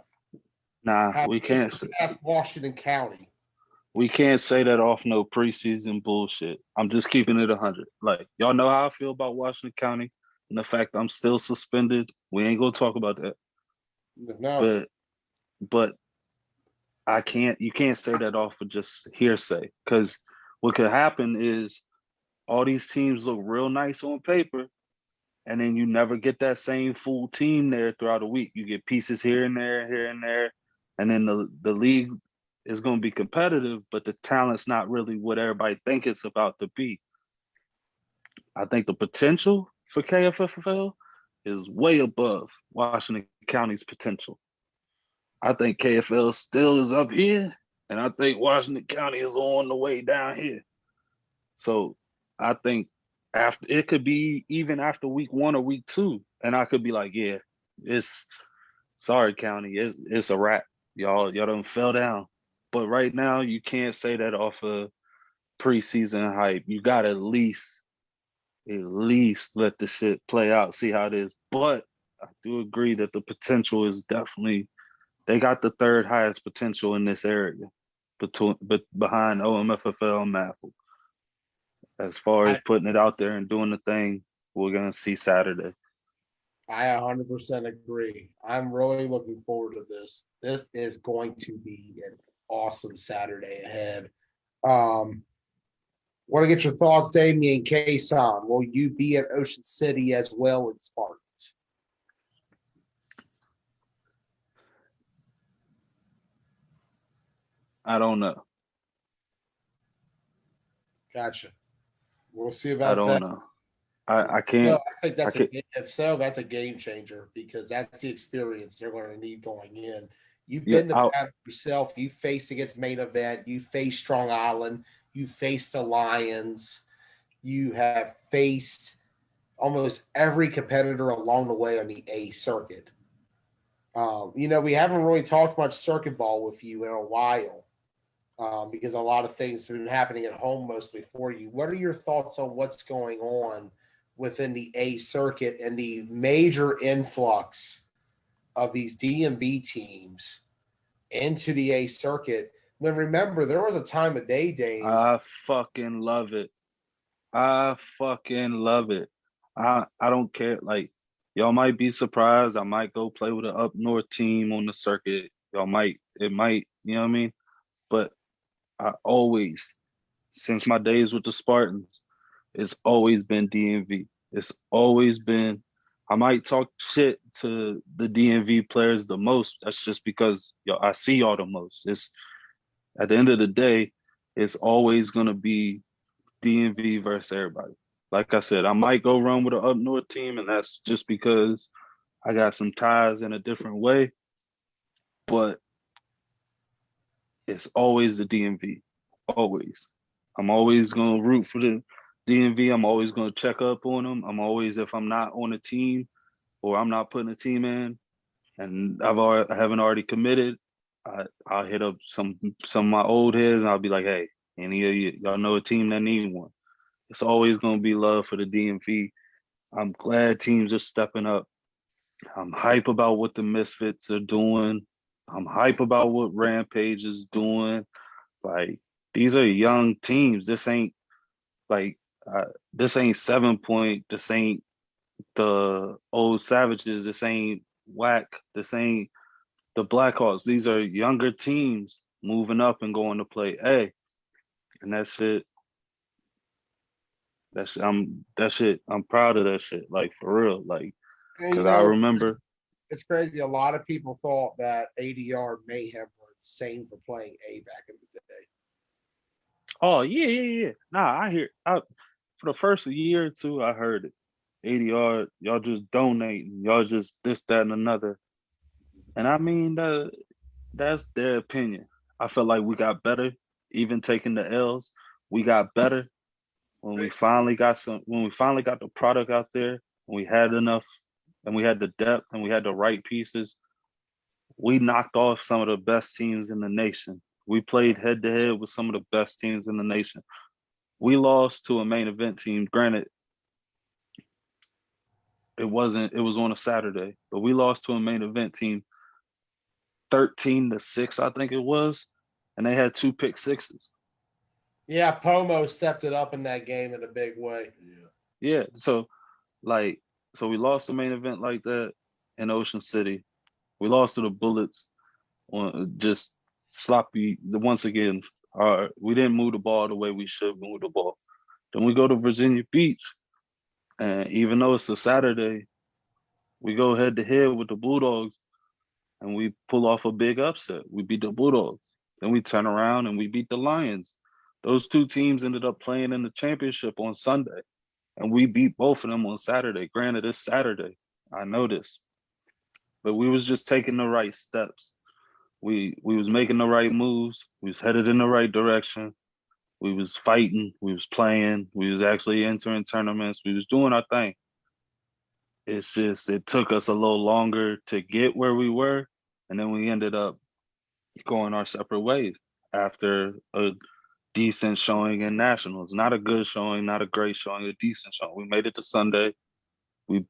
nah, Washington County. We can't say that off no preseason bullshit. I'm just keeping it 100. Like, y'all know how I feel about Washington County and the fact I'm still suspended. We ain't gonna talk about that. No. But you can't say that off of just hearsay. Because what could happen is all these teams look real nice on paper, and then you never get that same full team there throughout the week. You get pieces here and there, and then the league is going to be competitive, but the talent's not really what everybody think it's about to be. I think the potential for KFFL is way above Washington County's potential. I think KFL still is up here, and I think Washington County is on the way down here. So I think after it could be even after week 1 or week 2, and I could be like, yeah, it's sorry, County, it's a wrap. Y'all done fell down. But right now, you can't say that off of preseason hype. You got to at least let the shit play out, see how it is. But I do agree that the potential is definitely, they got the 3rd highest potential in this area behind OMFFL and MAFL. As far as putting it out there and doing the thing, we're going to see Saturday. I 100% agree. I'm really looking forward to this. This is going to be an awesome Saturday ahead. Want to get your thoughts, Damien Kason. Will you be at Ocean City as well in Spartans? I don't know. Gotcha. We'll see about that. I don't know. I can't. No, I think that's if so, that's a game changer because that's the experience they're going to need going in. You've been the battle yourself. You faced against Main Event. You faced Strong Island. You faced the Lions. You have faced almost every competitor along the way on the A circuit. We haven't really talked much circuit ball with you in a while because a lot of things have been happening at home mostly for you. What are your thoughts on what's going on within the A circuit and the major influx of these DMV teams into the A circuit? When remember, there was a time of day, Dave. I fucking love it. I don't care. Like, y'all might be surprised. I might go play with an up north team on the circuit. You know what I mean? But I always, since my days with the Spartans, it's always been DMV. It's always been, I might talk shit to the DMV players the most. That's just because I see y'all the most. At the end of the day, it's always gonna be DMV versus everybody. Like I said, I might go run with an up north team, and that's just because I got some ties in a different way. But it's always the DMV. Always. I'm always gonna root for the DMV. I'm always gonna check up on them. I'm always, if I'm not on a team or I'm not putting a team in, and I haven't already committed, I'll hit up some of my old heads and I'll be like, hey, any of y'all know a team that need one? It's always gonna be love for the DMV. I'm glad teams are stepping up. I'm hype about what the Misfits are doing. I'm hype about what Rampage is doing. Like, these are young teams. Like this ain't 7 Point. This ain't the old Savages. This ain't Whack. This ain't the Blackhawks. These are younger teams moving up and going to play A. And that shit. That shit. I'm proud of that shit. Like, for real. Like, And because I remember. it's crazy. A lot of people thought that ADR Mayhem were insane for playing A back in the day. Oh yeah. Nah, for the first year or two, I heard it. ADR, y'all just donating, y'all just this, that, and another. And I mean that's their opinion. I felt like we got better, even taking the L's. We got better when we finally got the product out there, when we had enough and we had the depth and we had the right pieces. We knocked off some of the best teams in the nation. We played head to head with some of the best teams in the nation. We lost to a main event team. Granted, it was on a Saturday, but we lost to a main event team 13-6, I think it was. And they had 2 pick-sixes. Yeah, Pomo stepped it up in that game in a big way. Yeah. So we lost the main event like that in Ocean City. We lost to the Bullets on just sloppy. Once again, we didn't move the ball the way we should move the ball. Then we go to Virginia Beach, and even though it's a Saturday, we go head to head with the Bulldogs, and we pull off a big upset. We beat the Bulldogs. Then we turn around and we beat the Lions. Those two teams ended up playing in the championship on Sunday, and we beat both of them on Saturday. Granted, it's Saturday. I know this, but we was just taking the right steps. We was making the right moves. We was headed in the right direction. We was fighting. We was playing. We was actually entering tournaments. We was doing our thing. It's just it took us a little longer to get where we were, and then we ended up going our separate ways after a decent showing in nationals. Not a good showing, not a great showing, a decent showing. We made it to Sunday. We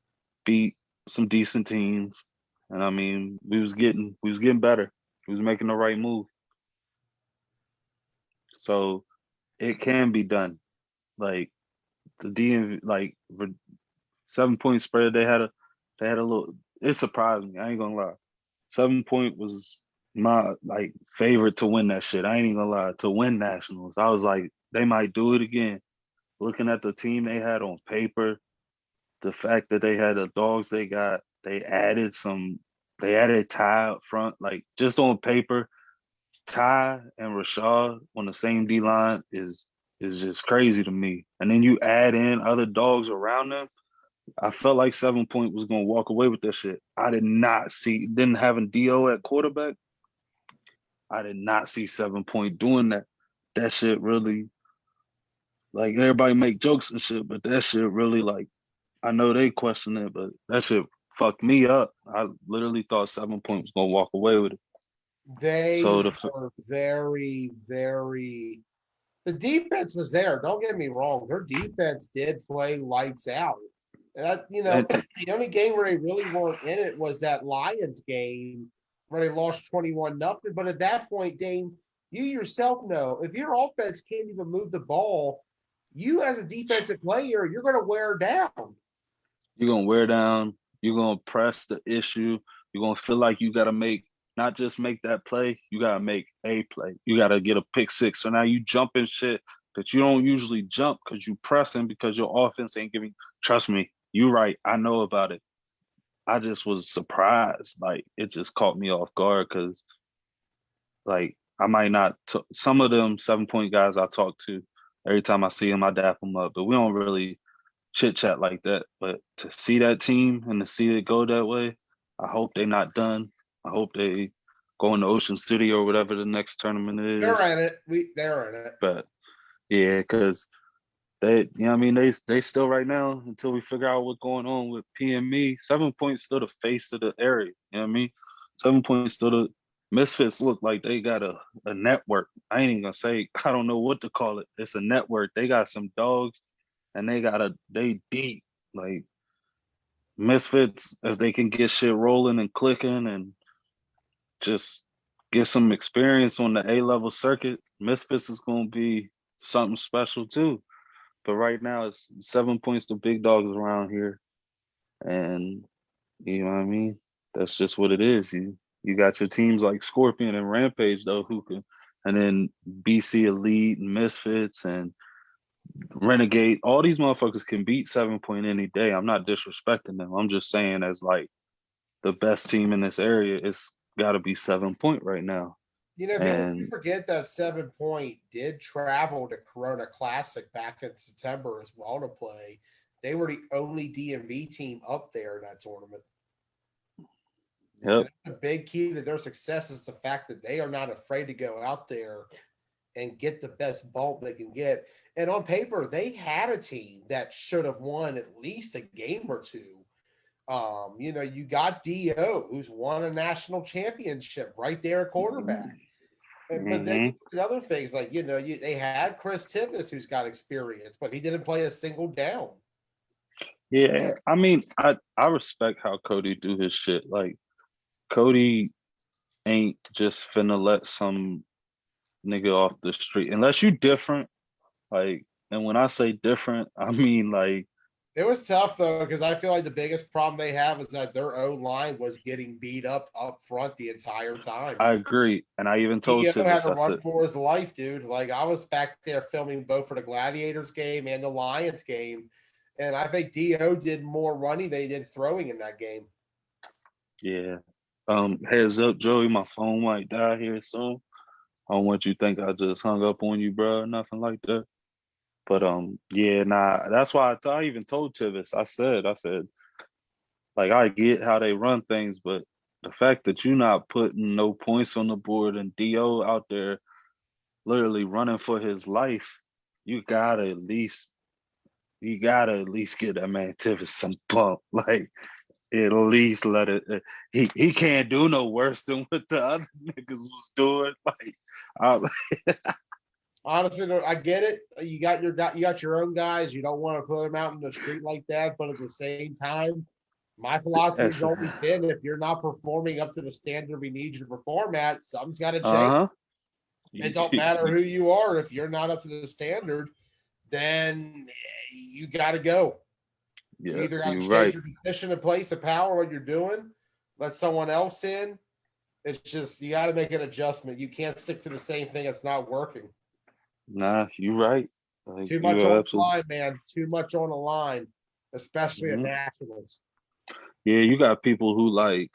beat some decent teams, and I mean, we was getting better. We was making the right move. So it can be done. Like the DMV, like 7 point spread, they had a little. It surprised me. I ain't gonna lie. 7 point was my like favorite to win that shit. I ain't even gonna lie, to win nationals. I was like, they might do it again. Looking at the team they had on paper, the fact that they had the dogs they got, they added Ty up front. Like, just on paper, Ty and Rashad on the same D line is just crazy to me. And then you add in other dogs around them. I felt like 7 point was gonna walk away with that shit. I did not see, then having Do at quarterback, I did not see 7 point doing that. That shit really, like, everybody make jokes and shit, but that shit really, like, I know they question it, but that shit fucked me up. I literally thought 7 point was gonna walk away with it. They So were very, very. The defense was there. Don't get me wrong. Their defense did play lights out. That, the only game where they really weren't in it was that Lions game where they lost 21-0. But at that point, Dane, you yourself know if your offense can't even move the ball, you as a defensive player, you're going to wear down. you're gonna wear down. You're gonna press the issue. You're gonna feel like you gotta not just make that play. You gotta make a play. You gotta get a pick-6. So now you jumping shit that you don't usually jump because you pressing because your offense ain't giving. Trust me, you right. I know about it. I just was surprised. Like, it just caught me off guard because, like, I might not. Some of them 7-point guys I talk to, every time I see them, I dap them up. But we don't really chit chat like that. But to see that team and to see it go that way, I hope they're not done. I hope they go into Ocean City or whatever the next tournament is. They're in it. They're in it. But yeah, because they, you know what I mean? They still right now, until we figure out what's going on with PME, 7 points still the face of the area. You know what I mean? 7 points still the Misfits look like they got a network. I ain't even gonna say, I don't know what to call it. It's a network. They got some dogs and they deep. Like Misfits, if they can get shit rolling and clicking and just get some experience on the A-level circuit, Misfits is gonna be something special too. But right now it's 7 points to big dogs around here. And you know what I mean? That's just what it is. You got your teams like Scorpion and Rampage though, who can, and then BC Elite and Misfits and Renegade. All these motherfuckers can beat 7 point any day. I'm not disrespecting them. I'm just saying, as like the best team in this area, it's got to be 7 point right now. You know, people And forget that 7 Point did travel to Corona Classic back in September as well to play. They were the only DMV team up there in that tournament. yep, The big key to their success is the fact that they are not afraid to go out there and get the best bump they can get. And on paper, they had a team that should have won at least a game or two. You know, you got Do, who's won a national championship right there at quarterback. But then other things like, you know, they had Chris Tivis, who's got experience, but he didn't play a single down. yeah. I mean, I respect how Cody do his shit. Like Cody ain't just finna let some nigga off the street unless you different. Like, and when I say different, I mean like It was tough though, because I feel like the biggest problem they have is that their O line was getting beat up front the entire time. I agree, and I even told He had Tibbs, to I run said, for his life, dude. Like I was back there filming both for the Gladiators game and the Lions game, and I think Do did more running than he did throwing in that game. yeah. Heads up, Joey, my phone might die here soon. I don't want you to think I just hung up on you, bro. Nothing like that. But yeah, nah. That's why I even told Tibbs. I said, like I get how they run things, but the fact that you're not putting no points on the board and Do out there literally running for his life, you gotta at least get that man Tibbs some bump. Like at least let it. He can't do no worse than what the other niggas was doing. Like, Honestly, I get it. You got your own guys. You don't want to put them out in the street like that, but at the same time, my philosophy has always been: if you're not performing up to the standard we need you to perform at, something's got to change. It don't matter who you are. If you're not up to the standard, then you got to go. Yeah, you either got to change right. your position and place of power, what you're doing, let someone else in. It's just you got to make an adjustment. You can't stick to the same thing that's not working. Nah, you're right. Like, Too much on the line, man. Too much on the line, especially at nationals. Yeah, you got people who like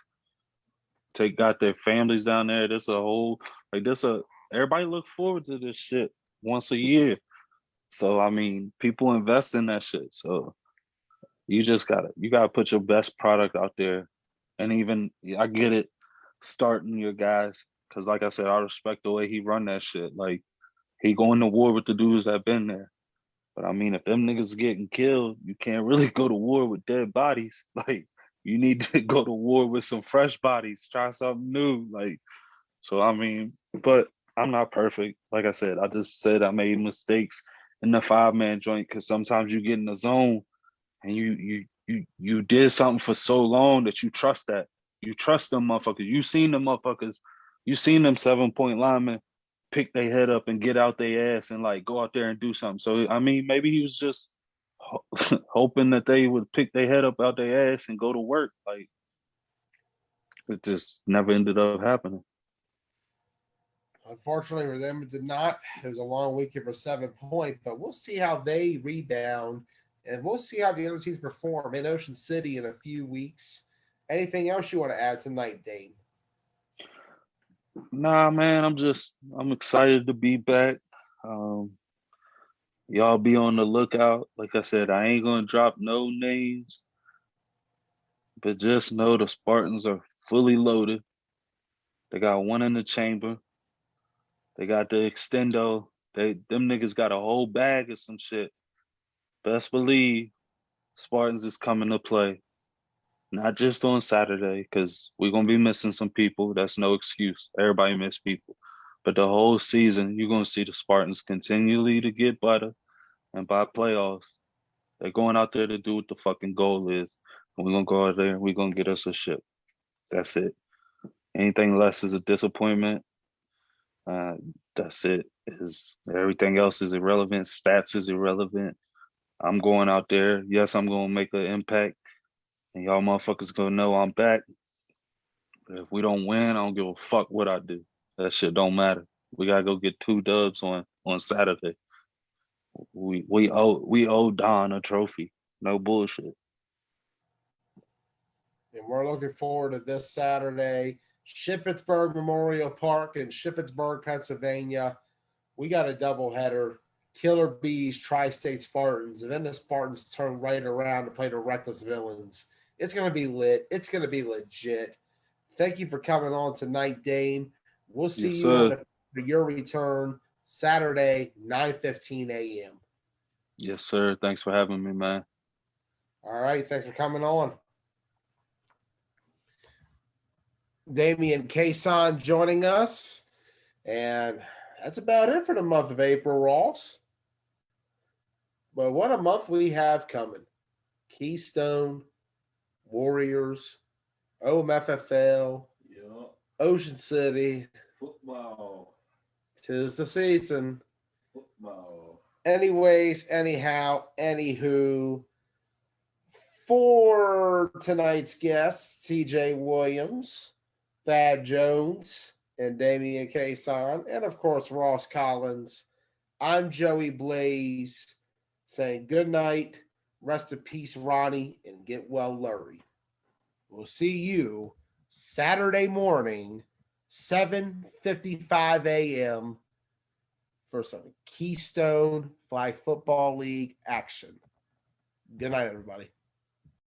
got their families down there. There's a whole everybody look forward to this shit once a year. So I mean, people invest in that shit. So you gotta put your best product out there. And even I get it, starting your guys, because like I said, I respect the way he run that shit. Like he going to war with the dudes that been there. But I mean, if them niggas getting killed, you can't really go to war with dead bodies. Like you need to go to war with some fresh bodies, try something new. Like, so I mean, but I'm not perfect. Like I said, I just said I made mistakes in the 5-man joint because sometimes you get in the zone and you did something for so long that you trust that. You trust them motherfuckers. You seen them motherfuckers. You seen them 7-point linemen pick their head up and get out their ass and like go out there and do something. So I mean, maybe he was just hoping that they would pick their head up out their ass and go to work. Like it just never ended up happening. Unfortunately for them, it did not. It was a long weekend for 7 Point, but we'll see how they rebound and we'll see how the other teams perform in Ocean City in a few weeks. Anything else you want to add tonight, Dane? Nah, man, I'm excited to be back. Y'all be on the lookout. Like I said, I ain't gonna drop no names, but just know the Spartans are fully loaded. They got one in the chamber. They got the extendo. Them niggas got a whole bag of some shit. Best believe Spartans is coming to play. Not just on Saturday, because we're gonna be missing some people. That's no excuse. Everybody miss people. But the whole season, you're gonna see the Spartans continually to get better. And by playoffs, they're going out there to do what the fucking goal is. And we're gonna go out there and we're gonna get us a ship. That's it. Anything less is a disappointment. Uh, that's it. Is everything else is irrelevant. Stats is irrelevant. I'm going out there. Yes, I'm gonna make an impact. And y'all motherfuckers gonna know I'm back. But if we don't win, I don't give a fuck what I do. That shit don't matter. We gotta go get 2 dubs on Saturday. We owe Don a trophy. No bullshit. And we're looking forward to this Saturday, Shippensburg Memorial Park in Shippensburg, Pennsylvania. We got a doubleheader. Killer Bees, Tri-State Spartans, and then the Spartans turn right around to play the Reckless Villains. It's going to be lit. It's going to be legit. Thank you for coming on tonight, Dame. We'll see Yes, you sir. for your return Saturday, 9:15 a.m. Yes, sir. Thanks for having me, man. All right. Thanks for coming on. Damian Kason joining us. And that's about it for the month of April, Ross. But what a month we have coming. Keystone, Warriors, OMFFL, Yeah. Ocean City. Football. 'Tis the season. Football. Anyways, anyhow, anywho, for tonight's guests, TJ Williams, Thad Jones, and Damian Kason, and of course, Ross Collins, I'm Joey Blaze saying good night, rest in peace, Ronnie, and get well, Lurie. We'll see you Saturday morning, 7:55 a.m. for some Keystone Flag Football League action. Good night, everybody.